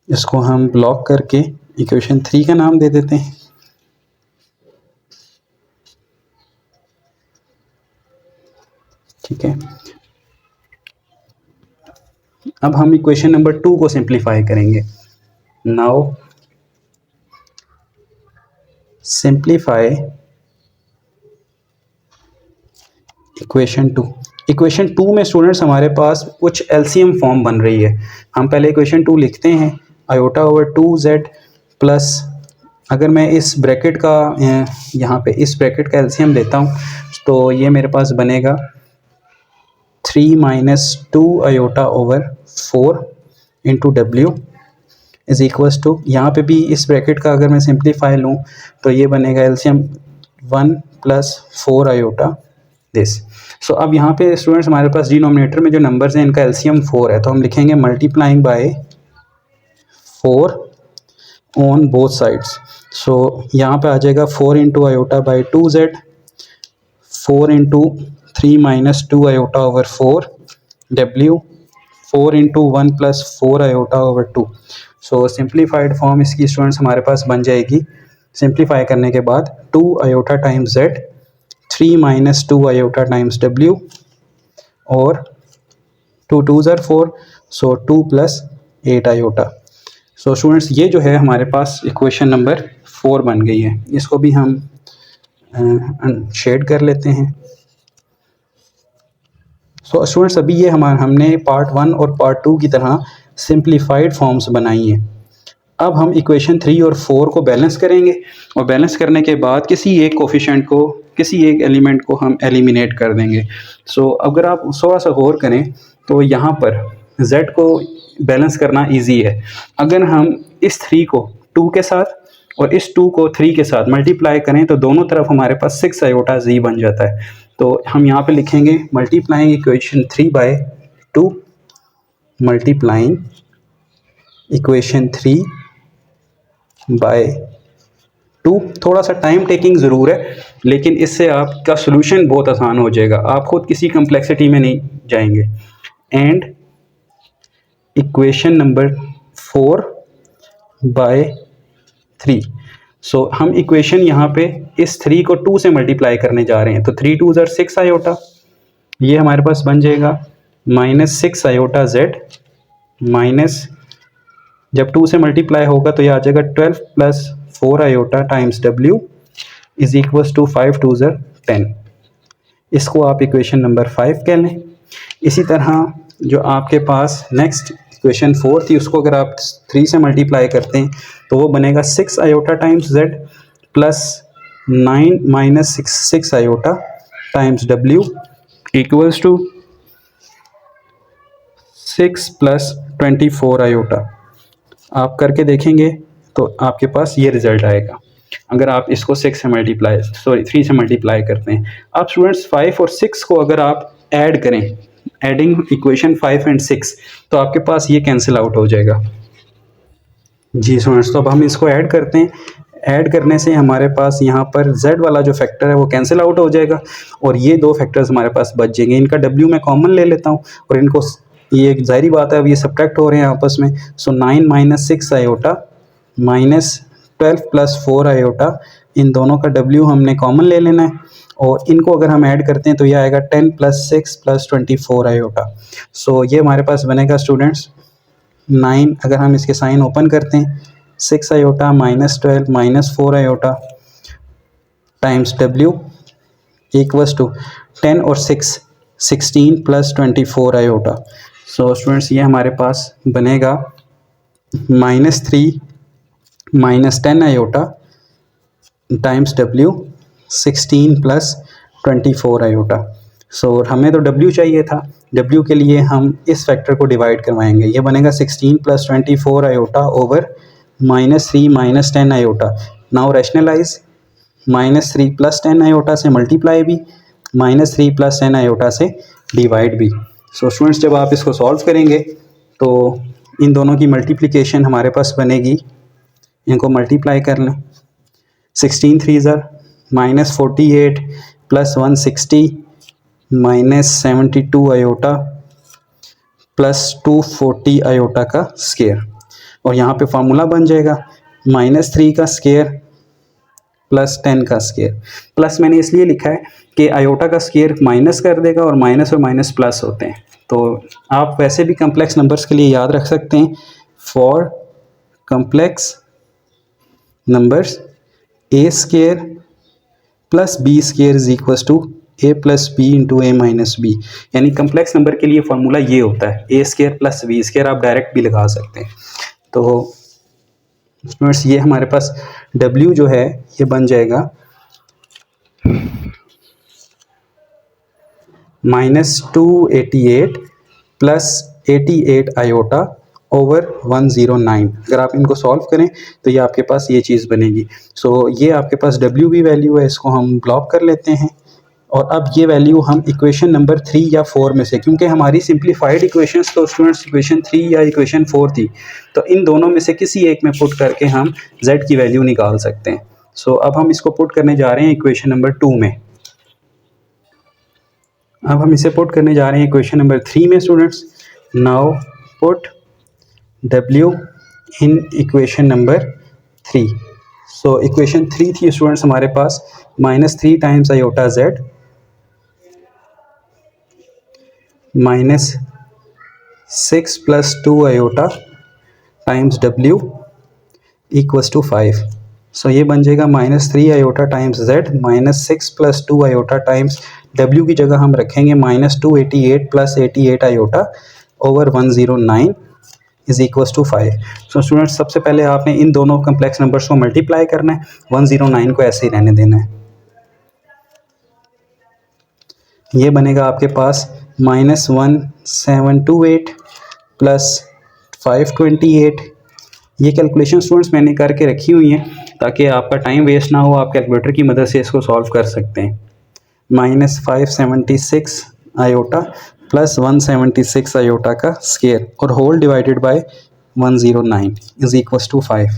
इसको हम ब्लॉक करके इक्वेशन 3 का नाम दे देते हैं। ठीक है, अब हम इक्वेशन नंबर 2 को सिंप्लीफाई करेंगे। नाउ सिंप्लीफाई इक्वेशन टू में स्टूडेंट्स हमारे पास कुछ एलसीएम फॉर्म बन रही है। हम पहले इक्वेशन टू लिखते हैं, आयोटा ओवर 2z प्लस, अगर मैं इस ब्रैकेट का यहाँ पे इस ब्रैकेट का एलसीएम लेता हूँ तो ये मेरे पास बनेगा 3 माइनस 2 आयोटा ओवर 4 इंटू डब्ल्यू इज इक्वल्स टू, यहाँ पे भी इस ब्रैकेट का अगर मैं सिंप्लीफाई लूँ तो ये बनेगा एलसीएम 1 प्लस 4 आयोटा दिस। सो अब यहाँ पे स्टूडेंट्स हमारे पास डिनोमिनेटर में जो नंबर्स हैं इनका एलसीएम 4 है, तो हम लिखेंगे multiplying by 4 on both sides. So यहाँ पे आ जाएगा 4 into iota by 2z, 4 into 3 minus 2 iota over 4 w, 4 into 1 plus 4 iota over 2। So simplified form इसकी स्टूडेंट्स हमारे पास बन जाएगी, सिंप्लीफाई करने के बाद 2 iota times z, 3 minus 2 iota times w और 2 2s are 4, so 2 plus 8 iota. So students ये जो है हमारे पास इक्वेशन नंबर 4 बन गई है। इसको भी हम शेड कर लेते हैं। सो स्टूडेंट्स अभी ये हमने पार्ट 1 और पार्ट 2 की तरह सिंप्लीफाइड फॉर्म्स बनाई हैं। अब हम इक्वेशन 3 और 4 को बैलेंस करेंगे और बैलेंस करने के बाद किसी एक कोफिशिएंट को, किसी एक एलिमेंट को हम एलिमिनेट कर देंगे। सो अगर आप थोड़ा सा गौर करें तो यहाँ पर z को बैलेंस करना इजी है। अगर हम इस 3 को 2 के साथ और इस 2 को 3 के साथ मल्टीप्लाई करें तो दोनों तरफ हमारे पास 6 आयोटा z बन जाता है। तो हम यहाँ पे लिखेंगे multiplying equation 3 by 2, multiplying equation 3 by 2। थोड़ा सा टाइम टेकिंग ज़रूर है लेकिन इससे आपका सोल्यूशन बहुत आसान हो जाएगा, आप खुद किसी कम्प्लेक्सिटी में नहीं जाएंगे। And equation number 4 by 3। So हम इक्वेशन यहाँ पे इस 3 को 2 से मल्टीप्लाई करने जा रहे हैं, तो 3 2s are 6 आयोटा, ये हमारे पास बन जाएगा माइनस 6 आयोटा z माइनस, जब 2 से मल्टीप्लाई होगा तो ये आ जाएगा 12 plus 4 iota times w is equals to 5 2s are 10। इसको आप इक्वेशन नंबर 5 कह लें। इसी तरह जो आपके पास नेक्स्ट इक्वेशन 4 थी उसको अगर आप 3 से मल्टीप्लाई करते हैं तो वो बनेगा 6 iota times z plus 9 minus 6 iota times w equals to 6 plus 24 iota. आप करके देखेंगे तो आपके पास ये रिजल्ट आएगा अगर आप इसको 3 से मल्टीप्लाई करते हैं। आप स्टूडेंट्स 5 और 6 को अगर आप ऐड करें, एडिंग इक्वेशन 5 एंड 6, तो आपके पास ये कैंसिल आउट हो जाएगा। जी स्टूडेंट्स, तो अब हम इसको ऐड करते हैं। ऐड करने से हमारे पास यहाँ पर z वाला जो फैक्टर है वो कैंसिल आउट हो जाएगा और ये दो फैक्टर्स हमारे पास बच जाएंगे। इनका w मैं कॉमन ले लेता हूँ और इनको, ये एक जाहिर बात है अब ये सब्ट्रैक्ट हो रहे हैं आपस में। So 9 minus 6 iota minus 12 plus 4 iota, इन दोनों का w हमने कॉमन ले लेना है और इनको अगर हम ऐड करते हैं तो ये आएगा 10 प्लस 6 प्लस 24 आयोटा। सो ये हमारे पास बनेगा स्टूडेंट्स 9, अगर हम इसके साइन ओपन करते हैं 6 iota minus 12 minus 4 iota times w equals to 10 और 6 16 प्लस 24 आयोटा। सो स्टूडेंट्स ये हमारे पास बनेगा -3 minus 10 iota times w 16 plus 24 iota. So हमें तो w चाहिए था, w के लिए हम इस फैक्टर को डिवाइड करवाएंगे, ये बनेगा 16 plus 24 iota over -3 minus 10 iota. Now rationalize, -3 plus 10 iota से मल्टीप्लाई भी, -3 प्लस 10 आयोटा से डिवाइड भी। सो स्टूडेंट्स जब आप इसको सॉल्व करेंगे तो इन दोनों की मल्टीप्लिकेशन हमारे पास बनेगी, इनको मल्टीप्लाई कर लें, 16 3s are -48 plus 160 minus 72 iota plus 240 iota का स्केयर, और यहाँ पे फार्मूला बन जाएगा -3 का स्केयर प्लस 10 का स्केयर। प्लस मैंने इसलिए लिखा है कि आयोटा का स्केयर माइनस कर देगा और माइनस प्लस होते हैं, तो आप वैसे भी कम्प्लेक्स नंबर्स के लिए याद रख सकते हैं, for complex numbers a square plus b square is equals to a plus b into a minus b, यानी कम्प्लेक्स नंबर के लिए फॉर्मूला ये होता है a square plus b square, आप डायरेक्ट भी लगा सकते हैं। तो स्टूडेंट्स ये हमारे पास W जो है ये बन जाएगा -288 प्लस 88 आयोटा ओवर 109। अगर आप इनको सॉल्व करें तो ये आपके पास ये चीज़ बनेगी। सो ये आपके पास W भी वैल्यू है, इसको हम ब्लॉक कर लेते हैं। और अब ये वैल्यू हम इक्वेशन नंबर 3 या 4 में से, क्योंकि हमारी सिंप्लीफाइड इक्वेशंस तो स्टूडेंट्स इक्वेशन 3 या इक्वेशन 4 थी, तो इन दोनों में से किसी एक में पुट करके हम z की वैल्यू निकाल सकते हैं। सो अब हम इसको पुट करने जा रहे हैं इक्वेशन नंबर 2 में। अब हम इसे पुट करने जा रहे हैं इक्वेशन नंबर 3 में students. Now put w in equation number 3। So equation 3 थी स्टूडेंट्स हमारे पास -3 times iota z -6 plus 2 iota times w equals to 5। So ये बन जाएगा -3 iota times z -6 plus 2 iota times w की जगह हम रखेंगे -288 plus 88 iota over 109 is equals to 5। So students सबसे पहले आपने इन दोनों कम्प्लेक्स नंबर्स को मल्टीप्लाई करना है, 109 को ऐसे ही रहने देना है। ये बनेगा आपके पास -1728 प्लस 528। ये कैलकुलेशन स्टूडेंट्स मैंने करके रखी हुई हैं ताकि आपका टाइम वेस्ट ना हो, आप कैलकुलेटर की मदद से इसको सॉल्व कर सकते हैं। -576 आयोटा प्लस 176 आयोटा का स्केयर और whole divided by 109 is equals to 5।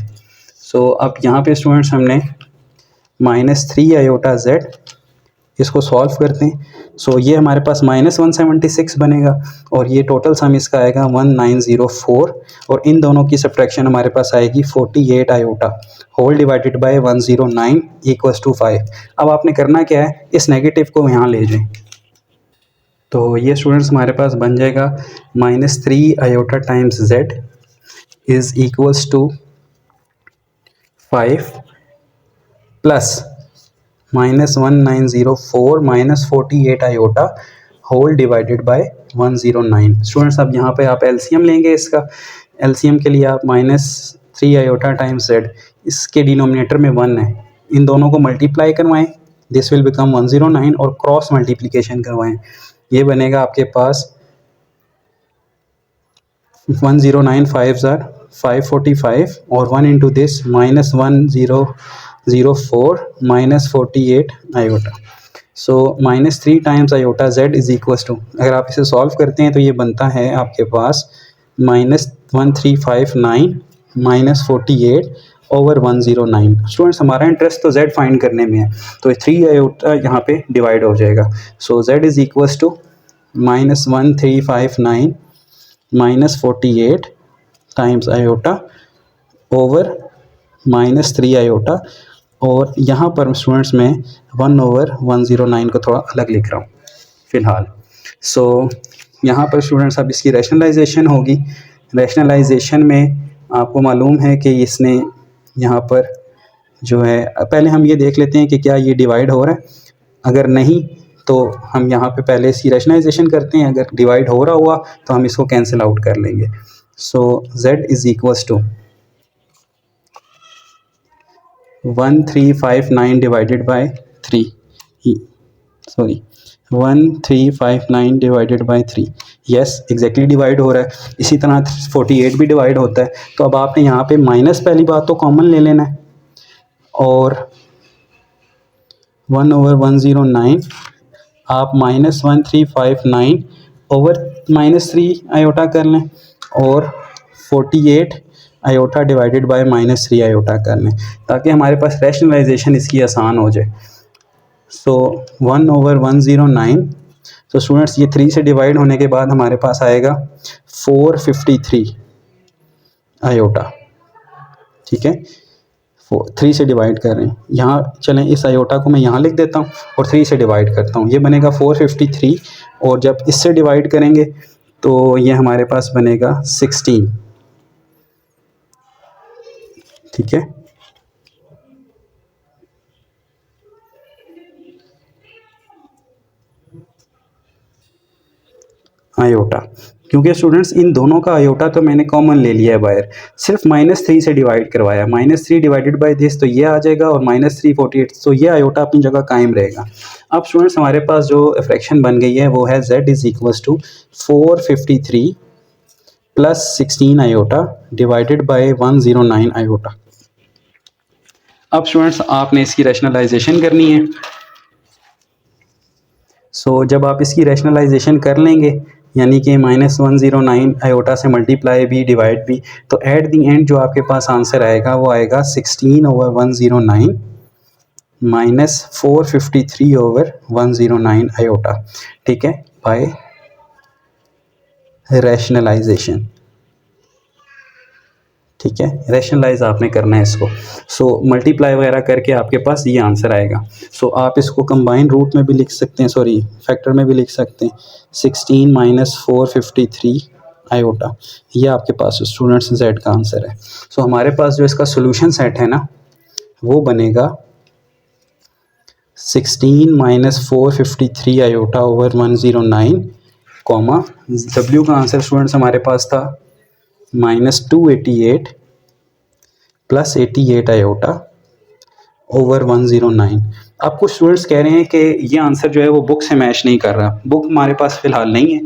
So अब यहाँ पे स्टूडेंट्स हमने -3 आयोटा z इसको सॉल्व करते हैं। सो ये हमारे पास -176 बनेगा और ये टोटल सम इसका आएगा 1904 और इन दोनों की सब्ट्रैक्शन हमारे पास आएगी 48 iota whole divided by 109 equals to 5। अब आपने करना क्या है, इस नेगेटिव को यहाँ ले जाएं। तो ये स्टूडेंट्स हमारे पास बन जाएगा -3 iota times z is equals to 5 plus -1904 -48 iota whole divided by 109। Students अब यहाँ पे आप एलसीएम लेंगे, इसका एलसीएम के लिए आप -3 आयोटा टाइम्स z, इसके डिनोमिनेटर में 1 है, इन दोनों को मल्टीप्लाई करवाएं, दिस विल बिकम 109 और क्रॉस मल्टीप्लिकेशन करवाएं। ये बनेगा आपके पास 109 5 ज़ार 545 और 1 into this -1004 -48 iota. So -3 times iota z is equals to, अगर आप इसे सॉल्व करते हैं तो ये बनता है आपके पास -1359 -48 ओवर 109। स्टूडेंट्स हमारा इंटरेस्ट तो z फाइंड करने में है, तो 3 आयोटा यहाँ पे डिवाइड हो जाएगा। So z is equals to -1359 -48 times iota over -3 iota, और यहाँ पर स्टूडेंट्स मैं 1 ओवर 109 को थोड़ा अलग लिख रहा हूँ फ़िलहाल। सो यहाँ पर स्टूडेंट्स अब इसकी रैशनलाइजेशन होगी। रैशनलाइजेशन में आपको मालूम है कि इसने यहाँ पर जो है, पहले हम ये देख लेते हैं कि क्या ये डिवाइड हो रहा है, अगर नहीं तो हम यहाँ पे पहले इसकी रैशनलाइजेशन करते हैं, अगर डिवाइड हो रहा हुआ तो हम इसको कैंसिल आउट कर लेंगे। So z is equals to 1359 divided by 3, sorry 1359 divided by 3, yes exactly divide हो रहा है। इसी तरह 48 भी डिवाइड होता है। तो अब आपने यहाँ पे माइनस पहली बात तो कॉमन ले लेना है और 1 ओवर 109 आप -1359 ओवर -3 आयोटा कर लें और 48 आयोटा डिवाइडेड बाय -3 आयोटा कर लें, ताकि हमारे पास रैशनलाइजेशन इसकी आसान हो जाए। सो 1 ओवर 109, तो स्टूडेंट्स ये 3 से डिवाइड होने के बाद हमारे पास आएगा 453 आयोटा, ठीक है। 3 से डिवाइड कर रहे हैं, यहाँ चलें इस आयोटा को मैं यहाँ लिख देता हूँ और 3 से डिवाइड करता हूँ, ये बनेगा 453 और जब इससे डिवाइड करेंगे तो ये हमारे पास बनेगा 16, ठीक है। आयोटा। क्योंकि स्टूडेंट्स इन दोनों का आयोटा तो मैंने कॉमन ले लिया है बाहर, सिर्फ -3 से डिवाइड करवाया, -3 डिवाइडेड बाय दिस तो ये आ जाएगा और -348, तो ये आयोटा अपनी जगह कायम रहेगा। अब स्टूडेंट्स हमारे पास जो फ्रैक्शन बन गई है वो है z is equal to 453 plus 16 iota divided by 109 iota. अब स्टूडेंट्स आपने इसकी रैशनलाइजेशन करनी है। जब आप इसकी रैशनलाइजेशन कर लेंगे, यानी कि -109 आयोटा से मल्टीप्लाई भी डिवाइड भी, तो एट दी एंड जो आपके पास आंसर आएगा वो आएगा 16/109 माइनस 453/109 आयोटा। ठीक है, बाय रैशनलाइजेशन। ठीक है, रैशनलाइज आपने करना है इसको। मल्टीप्लाई वगैरह करके आपके पास ये आंसर आएगा। आप इसको कंबाइन रूट में भी लिख सकते हैं, सॉरी फैक्टर में भी लिख सकते हैं। 16 माइनस 453 आयोटा, ये आपके पास स्टूडेंट्स जेड का आंसर है। हमारे पास जो इसका सोल्यूशन सेट है ना, वो बनेगा 16 minus 453 iota over 109 comma W का आंसर स्टूडेंट्स हमारे पास था -288 प्लस 88 आयोटा ओवर 109। अब कुछ स्टूडेंट्स कह रहे हैं कि ये आंसर जो है वो बुक से मैच नहीं कर रहा, बुक हमारे पास फ़िलहाल नहीं है,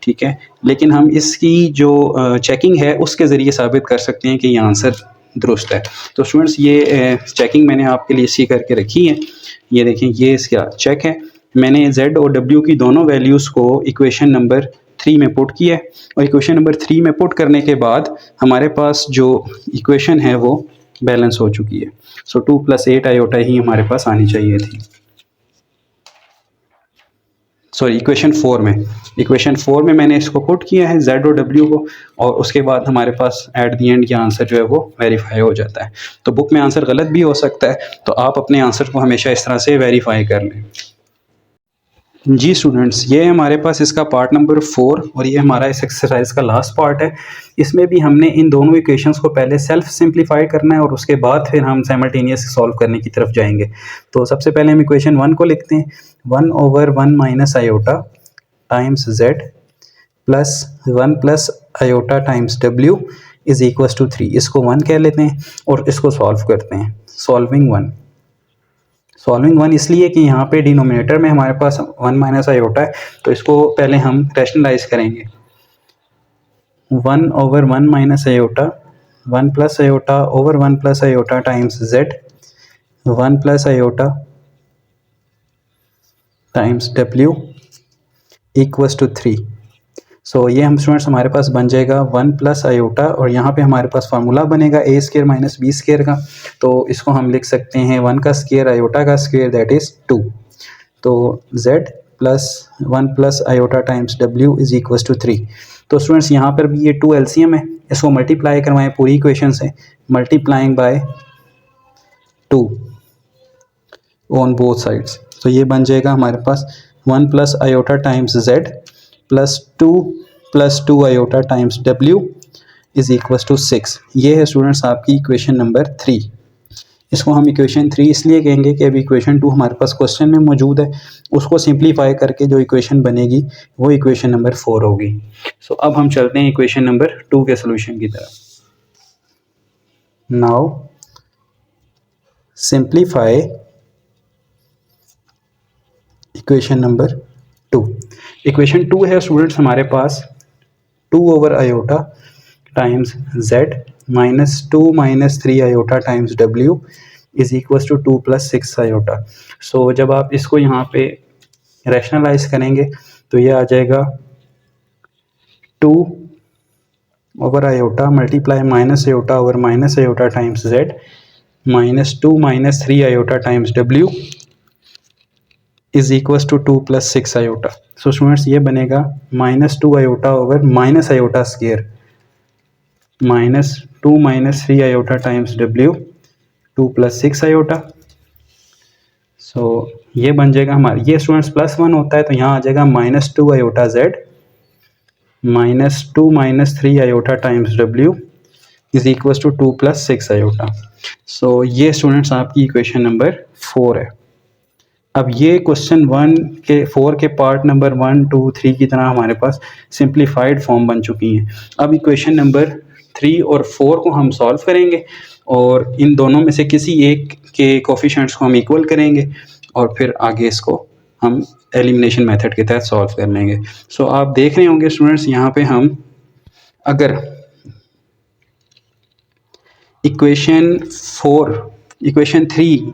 ठीक है, लेकिन हम इसकी जो चेकिंग है उसके ज़रिए साबित कर सकते हैं कि ये आंसर दुरुस्त है। तो स्टूडेंट्स ये चेकिंग मैंने आपके लिए इसी करके रखी है। ये देखें, ये इसका चेक है। मैंने z और w की दोनों वैल्यूज़ को इक्वेशन नंबर 3 में पुट किया है, और इक्वेशन नंबर 3 में पुट करने के बाद हमारे पास जो इक्वेशन है वो बैलेंस हो चुकी है। 2 + 8 आयोटा ही हमारे पास आनी चाहिए थी। सॉरी, इक्वेशन 4 में मैंने इसको पुट किया है z और w को, और उसके बाद हमारे पास एट दी एंड ये आंसर जो है वो वेरीफाई हो जाता है। तो बुक में आंसर गलत भी हो सकता है, तो आप अपने आंसर को हमेशा इस तरह से वेरीफाई कर लें। जी स्टूडेंट्स, ये हमारे पास इसका पार्ट नंबर 4 और ये हमारा इस एक्सरसाइज का लास्ट पार्ट है। इसमें भी हमने इन दोनों इक्वेशंस को पहले सेल्फ सिंप्लीफाई करना है और उसके बाद फिर हम साइमल्टेनियस सॉल्व करने की तरफ जाएंगे। तो सबसे पहले हम इक्वेशन 1 को लिखते हैं, 1/1 minus iota times z plus 1 plus iota times w is equal to 3। इसको 1 कह लेते हैं और इसको सॉल्व करते हैं। सॉल्विंग 1 इसलिए कि यहाँ पे डिनोमिनेटर में हमारे पास 1 माइनस आयोटा है, तो इसको पहले हम रैशनलाइज करेंगे। 1/1 minus iota 1 plus iota over 1 plus iota times z 1 plus iota times w equals to 3। ये हम स्टूडेंट्स हमारे पास बन जाएगा 1 प्लस आयोटा, और यहाँ पे हमारे पास फार्मूला बनेगा a² माइनस b² का। तो इसको हम लिख सकते हैं 1 का स्क्वायर आयोटा का स्क्वायर, दैट इज़ 2। तो z plus 1 plus iota times w is equal to 3। तो स्टूडेंट्स यहाँ पर भी ये 2 LCM है, इसको मल्टीप्लाई करवाएं पूरी इक्वेशन से, multiplying by 2 on both sides. तो ये बन जाएगा हमारे पास 1 plus iota times z plus 2 iota times w is equal to 6। ये है स्टूडेंट्स आपकी इक्वेशन नंबर 3। इसको हम इक्वेशन 3 इसलिए कहेंगे कि अभी इक्वेशन 2 हमारे पास क्वेश्चन में मौजूद है, उसको सिंप्लीफाई करके जो इक्वेशन बनेगी वो इक्वेशन नंबर 4 होगी। अब हम चलते हैं इक्वेशन नंबर 2 के सोल्यूशन की तरफ। Now simplify equation number 2। Equation 2 है स्टूडेंट्स हमारे पास 2 iota times z minus 2 minus 3 iota times w is equal to 2 plus 6 iota. जब आप इसको यहाँ पे रैशनलाइज करेंगे तो ये आ जाएगा 2 iota multiply minus iota over minus iota times z minus 2 minus 3 iota times w is equal to 2 plus 6 iota. Students ये बनेगा -2 iota over minus iota square minus 2 minus 3 iota times w 2 plus 6 iota. ये बन जाएगा हमारा, ये स्टूडेंट्स +1 होता है तो यहाँ आ जाएगा -2 iota z minus 2 minus 3 iota times w is equal to 2 plus 6 iota. ये स्टूडेंट्स आपकी इक्वेशन नंबर 4 है। अब ये क्वेश्चन 4 के पार्ट नंबर 1, 2, 3 की तरह हमारे पास सिंप्लीफाइड फॉर्म बन चुकी हैं। अब इक्वेशन नंबर 3 और 4 को हम सॉल्व करेंगे और इन दोनों में से किसी एक के कोफिशिएंट्स को हम इक्वल करेंगे और फिर आगे इसको हम एलिमिनेशन मेथड के तहत सॉल्व कर लेंगे। सो आप देख रहे होंगे स्टूडेंट्स, यहाँ पे हम अगर इक्वेशन 3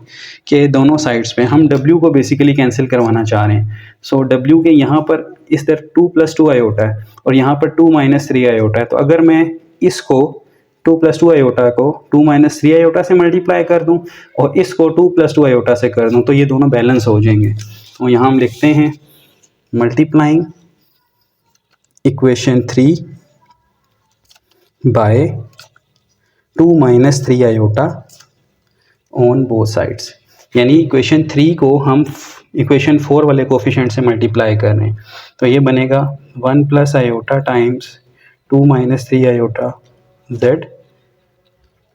के दोनों साइड्स पे हम w को बेसिकली कैंसिल करवाना चाह रहे हैं। सो w के यहाँ पर इस तरह 2 + 2 आयोटा है और यहाँ पर 2 - 3 आयोटा है। तो अगर मैं इसको 2 + 2 आयोटा को 2 - 3 आयोटा से मल्टीप्लाई कर दूं और इसको 2 + 2 आयोटा से कर दूं तो ये दोनों बैलेंस हो जाएंगे। तो यहाँ हम लिखते हैं multiplying equation 3 by 2 - 3 iota on both sides, यानी इक्वेशन 3 को हम इक्वेशन 4 वाले कोफिशिएंट से मल्टीप्लाई कर रहे हैं। तो ये बनेगा 1 + iota times 2 - 3 iota z,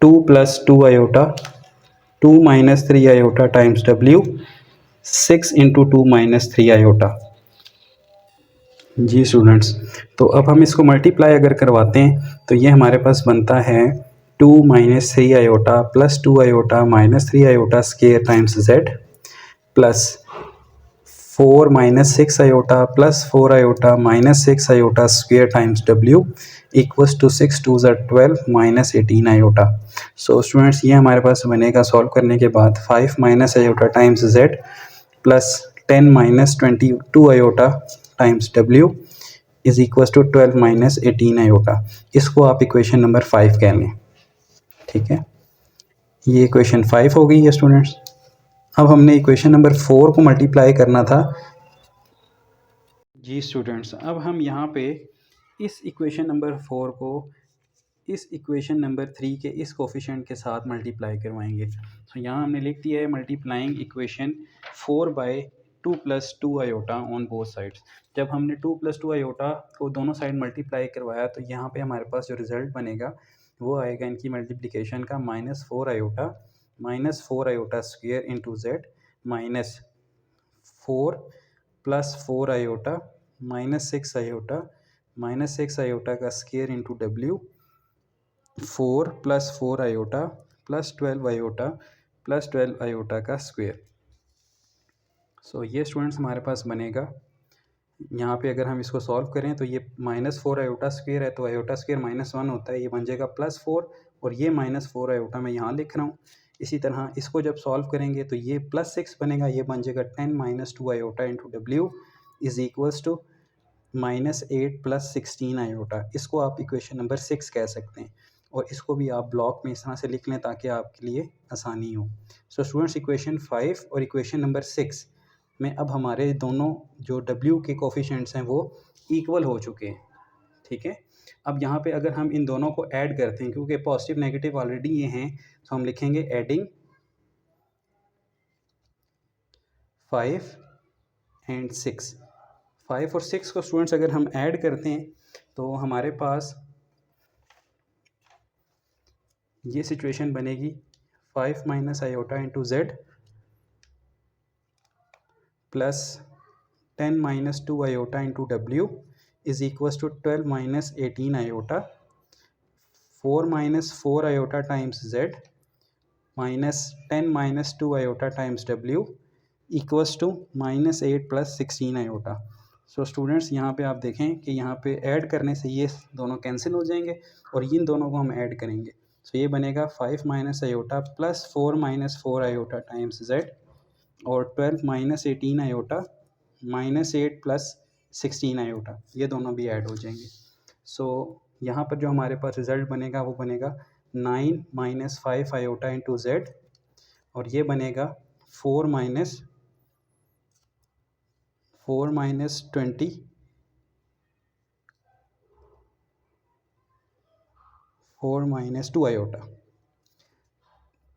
2 + 2 iota 2 - 3 iota times w, 6 × 2 - 3 iota. जी स्टूडेंट्स, तो अब हम इसको मल्टीप्लाई अगर करवाते हैं तो ये हमारे पास बनता है 2 - 3 iota + 2 iota - 3 iota square times z, plus 4 - 6 iota + 4 iota - 6 iota square times w equals to 6 × 2 = 12 - 18 iota. So students, ये हमारे पास बनेगा सॉल्व करने के बाद 5 - iota times z plus 10 - 22 iota times w is equal to 12 - 18 iota. इसको आप इक्वेशन नंबर 5 कह लें। ठीक है, ये इक्वेशन 5 हो गई है स्टूडेंट्स। अब हमने इक्वेशन नंबर 4 को मल्टीप्लाई करना था। जी स्टूडेंट्स, अब हम यहाँ पे इस इक्वेशन नंबर 4 को इस इक्वेशन नंबर 3 के इस कोफिशिएंट के साथ मल्टीप्लाई करवाएंगे। तो यहाँ हमने लिख दिया है multiplying equation 4 by 2 + 2 iota on both sides. जब हमने 2 + 2 आयोटा को दोनों साइड मल्टीप्लाई करवाया तो यहाँ पे हमारे पास जो रिज़ल्ट बनेगा वो आएगा इनकी मल्टीप्लिकेशन का -4 iota -4 iota square into z minus 4 + 4 iota -6 iota -6 iota का square into w, 4 + 4 iota + 12 iota + 12 iota का स्क्वायर। सो ये स्टूडेंट्स हमारे पास बनेगा। यहाँ पे अगर हम इसको सॉल्व करें तो ये -4 आयोटा स्क्वायर है तो आयोटा स्क्वायर -1 होता है, ये बन जाएगा +4 और ये -4 आयोटा मैं यहाँ लिख रहा हूँ। इसी तरह इसको जब सॉल्व करेंगे तो ये +6 बनेगा, ये बन जाएगा 10 - 2 iota into w is equals to -8 + 16 iota. इसको आप इक्वेशन नंबर 6 कह सकते हैं और इसको भी आप ब्लॉक में इस तरह से लिख लें ताकि आपके लिए आसानी हो। सो स्टूडेंट्स, इक्वेशन 5 और इक्वेशन नंबर 6 में अब हमारे दोनों जो w के कोफिशिएंट्स हैं वो इक्वल हो चुके हैं। ठीक है, अब यहाँ पे अगर हम इन दोनों को ऐड करते हैं, क्योंकि पॉजिटिव नेगेटिव ऑलरेडी ये हैं, तो हम लिखेंगे एडिंग 5 एंड 6। 5 और 6 को स्टूडेंट्स अगर हम ऐड करते हैं तो हमारे पास ये सिचुएशन बनेगी 5 - iota into z plus 10 - 2 iota into w is equal to 12 - 18 iota, 4 - 4 iota times z minus 10 - 2 iota times w equals to -8 + 16 iota. So students, यहाँ पे आप देखें कि यहाँ पे ऐड करने से ये दोनों कैंसिल हो जाएंगे और इन दोनों को हम ऐड करेंगे। सो ये बनेगा 5 - iota plus 4 - 4 iota times z और 12 - 18 आयोटा -8 + 16 आयोटा, ये दोनों भी ऐड हो जाएंगे। सो यहाँ पर जो हमारे पास रिज़ल्ट बनेगा वो बनेगा 9 - 5 आयोटा इंटू z और ये बनेगा 4 - 20 4 - 2 आयोटा।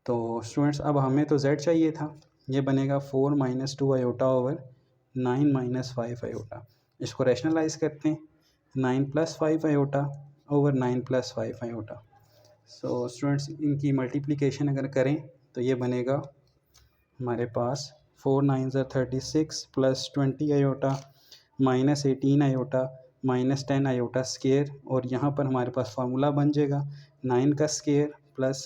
तो स्टूडेंट्स, अब हमें तो z चाहिए था, ये बनेगा 4 - 2 आयोटा ओवर 9 - 5 आयोटा। इसको रैशनलाइज करते हैं, 9 + 5 iota over 9 + 5 iota. So students, इनकी मल्टीप्लिकेशन अगर करें तो ये बनेगा हमारे पास 4 9 36 plus 20 iota minus 18 iota minus 10 iota square, और यहाँ पर हमारे पास फार्मूला बन जाएगा 9 का स्केयर प्लस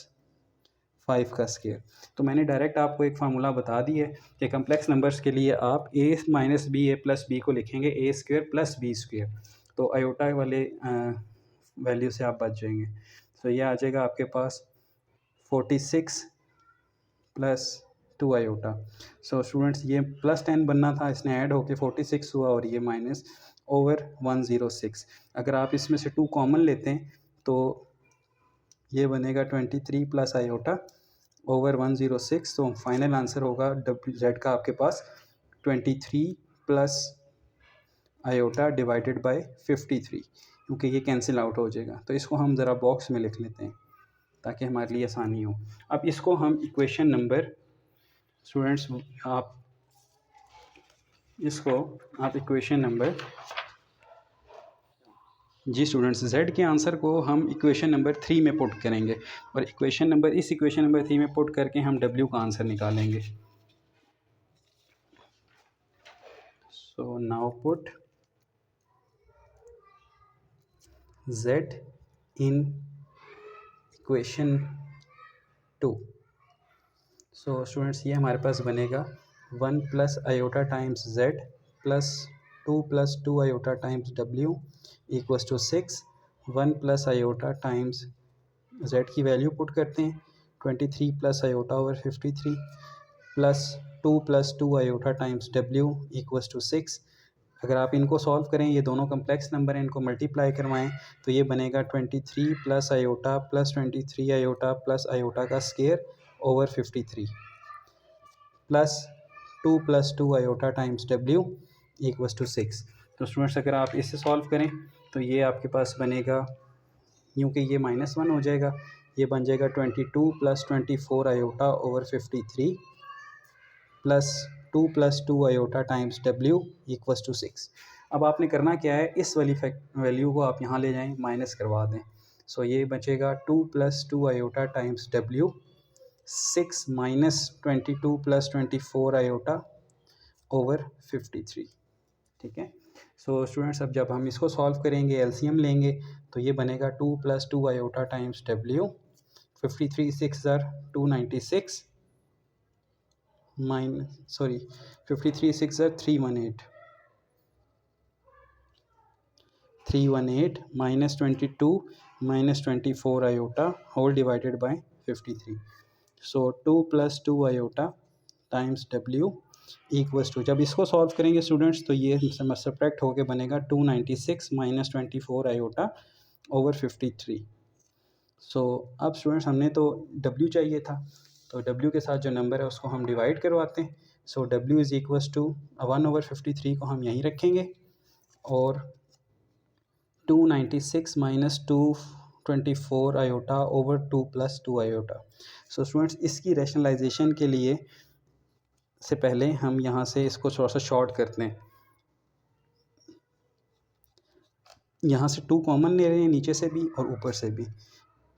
5 का स्केयर। तो मैंने डायरेक्ट आपको एक फार्मूला बता दी है कि कम्प्लेक्स नंबर्स के लिए आप a minus b a plus b को लिखेंगे a square plus B square, तो आयोटा वाले वैल्यू से आप बच जाएंगे। तो ये आ जाएगा आपके पास 46 प्लस 2 आयोटा। सो स्टूडेंट्स ये प्लस 10 बनना था, इसने ऐड होके 46 हुआ, और ये माइनस ओवर 106। अगर आप इसमें से 2 कॉमन लेते हैं तो ये बनेगा 23 प्लस आयोटा ओवर 106। तो फाइनल आंसर होगा जेड का आपके पास 23 प्लस आयोटा डिवाइडेड बाय 53, क्योंकि ये कैंसिल आउट हो जाएगा। तो इसको हम ज़रा बॉक्स में लिख लेते हैं ताकि हमारे लिए आसानी हो। अब इसको हम इक्वेशन नंबर स्टूडेंट्स आप इक्वेशन नंबर जी स्टूडेंट्स z के आंसर को हम इक्वेशन नंबर 3 में पुट करेंगे, और इक्वेशन नंबर 3 में पुट करके हम w का आंसर निकालेंगे। So now put z in equation 2। So students ये हमारे पास बनेगा 1 plus iota times z plus 2 plus 2 iota times w equals to 6। 1 plus iota times z की वैल्यू पुट करते हैं 23 plus iota over 53 plus 2 plus 2 iota times w equals to 6। अगर आप इनको सॉल्व करें, ये दोनों कम्प्लेक्स नंबर हैं, इनको मल्टीप्लाई करवाएं तो ये बनेगा 23 plus iota plus 23 iota plus iota का square over 53 plus 2 plus 2 iota times w equals to 6। तो स्टूडेंट्स अगर आप इसे सॉल्व करें तो ये आपके पास बनेगा, क्योंकि ये -1 हो जाएगा, ये बन जाएगा 22 plus 24 iota over 53 plus 2 plus 2 iota times w equals to 6। अब आपने करना क्या है, इस वाली वैल्यू को आप यहाँ ले जाएं, माइनस करवा दें। सो ये बचेगा 2 plus 2 iota times w 6 minus 22 plus 24 iota over 53। ठीक है। सो स्टूडेंट्स अब जब हम इसको सॉल्व करेंगे, एलसीएम लेंगे, तो ये बनेगा 2 plus 2 iota times w 53 6 296 53 6 318 minus 22 minus 24 iota whole divided by 53। So 2 plus 2 iota times w equals to, जब इसको सॉल्व करेंगे स्टूडेंट्स तो ये सब्ट्रैक्ट होके बनेगा 296 माइनस 24 आयोटा ओवर 53। सो अब स्टूडेंट्स हमने तो w चाहिए था, तो w के साथ जो नंबर है उसको हम डिवाइड करवाते हैं। So w is equals to 1 over 53 को हम यहीं रखेंगे, और 296 minus 224 iota over 2 plus 2 iota. So students इसकी रैशनलाइजेशन के लिए से पहले हम यहाँ से इसको थोड़ा सा शॉर्ट करते हैं। यहाँ से 2 कॉमन ले रहे हैं, नीचे से भी और ऊपर से भी।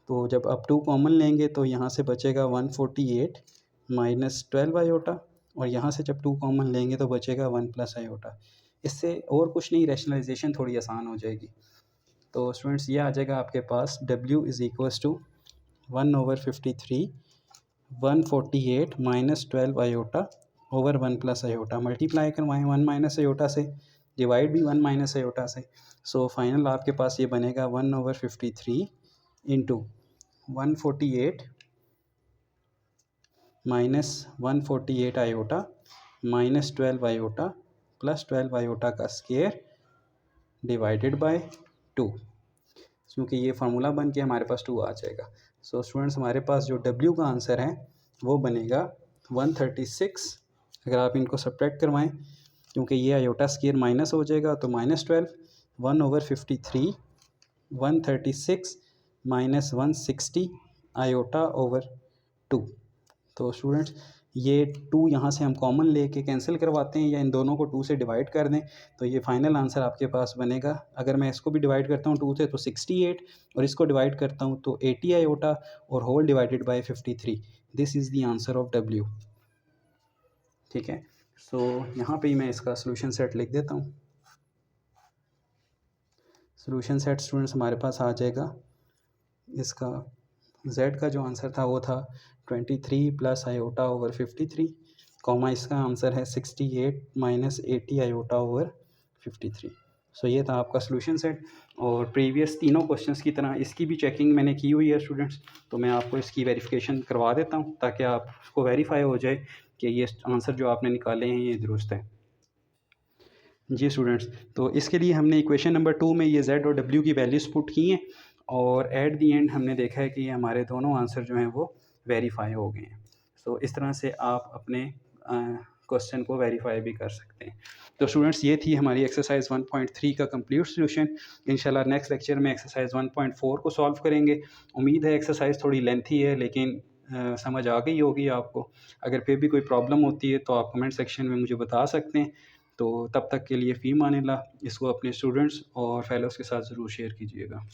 तो जब आप 2 कॉमन लेंगे तो यहाँ से बचेगा 148 माइनस 12 आयोटा, और यहाँ से जब 2 कॉमन लेंगे तो बचेगा 1 प्लस आयोटा। इससे और कुछ नहीं, रैशनलाइजेशन थोड़ी आसान हो जाएगी। तो स्टूडेंट्स ये आ जाएगा आपके पास w is equals to 1 over 53 148 minus 12 iota over 1 plus iota. Multiply करवाएं 1 माइनस आयोटा से, डिवाइड भी 1 माइनस आयोटा से। सो फाइनल आपके पास ये बनेगा 1 over 53 into 148 minus 148 iota minus 12 iota plus 12 iota का स्केयर डिवाइडेड बाय 2, क्योंकि ये फार्मूला बन के हमारे पास 2 आ जाएगा। सो स्टूडेंट्स हमारे पास जो w का आंसर है वो बनेगा 136। अगर आप इनको सब्ट्रैक्ट करवाएं, क्योंकि ये आयोटा स्केयर माइनस हो जाएगा, तो -12 1 ओवर 53 136 माइनस 160 आयोटा ओवर 2। तो स्टूडेंट्स ये 2 यहाँ से हम कॉमन लेके कैंसिल करवाते हैं, या इन दोनों को 2 से डिवाइड कर दें, तो ये फाइनल आंसर आपके पास बनेगा। अगर मैं इसको भी डिवाइड करता हूँ 2 से तो 68, और इसको डिवाइड करता हूँ तो 80 आयोटा और whole divided by 53। This is the answer of w। ठीक है। सो यहाँ पे ही मैं इसका सोल्यूशन सेट लिख देता हूँ। सोल्यूशन सेट स्टूडेंट्स हमारे पास आ जाएगा। इसका z का जो आंसर था वो था 23 प्लस आयोटा ओवर 53, कॉमा इसका आंसर है 68 माइनस 80 आयोटा ओवर 53। सो ये था आपका सोल्यूशन सेट। और प्रीवियस तीनों क्वेश्चंस की तरह इसकी भी चेकिंग मैंने की हुई है स्टूडेंट्स, तो मैं आपको इसकी वेरिफिकेशन करवा देता हूँ ताकि आपको वेरीफाई हो जाए कि ये आंसर जो आपने निकाले हैं ये दुरुस्त है। जी स्टूडेंट्स, तो इसके लिए हमने इक्वेशन नंबर 2 में ये z और w की वैल्यूज़ पुट की हैं और एट दी एंड हमने देखा है कि ये हमारे दोनों आंसर जो हैं वो वेरीफाई हो गए हैं। सो इस तरह से आप अपने क्वेश्चन को वेरीफाई भी कर सकते हैं। तो स्टूडेंट्स ये थी हमारी एक्सरसाइज 1.3 का कंप्लीट सोल्यूशन। इंशाल्लाह नेक्स्ट लेक्चर में एक्सरसाइज 1.4 को सॉल्व करेंगे। उम्मीद है एक्सरसाइज थोड़ी लेंथी है लेकिन समझ आ गई होगी आपको। अगर फिर भी कोई प्रॉब्लम होती है तो आप कमेंट सेक्शन में मुझे बता सकते हैं। तो तब तक के लिए फ़ी मानिल्लाह, इसको अपने स्टूडेंट्स और फेलोज़ के साथ ज़रूर शेयर कीजिएगा।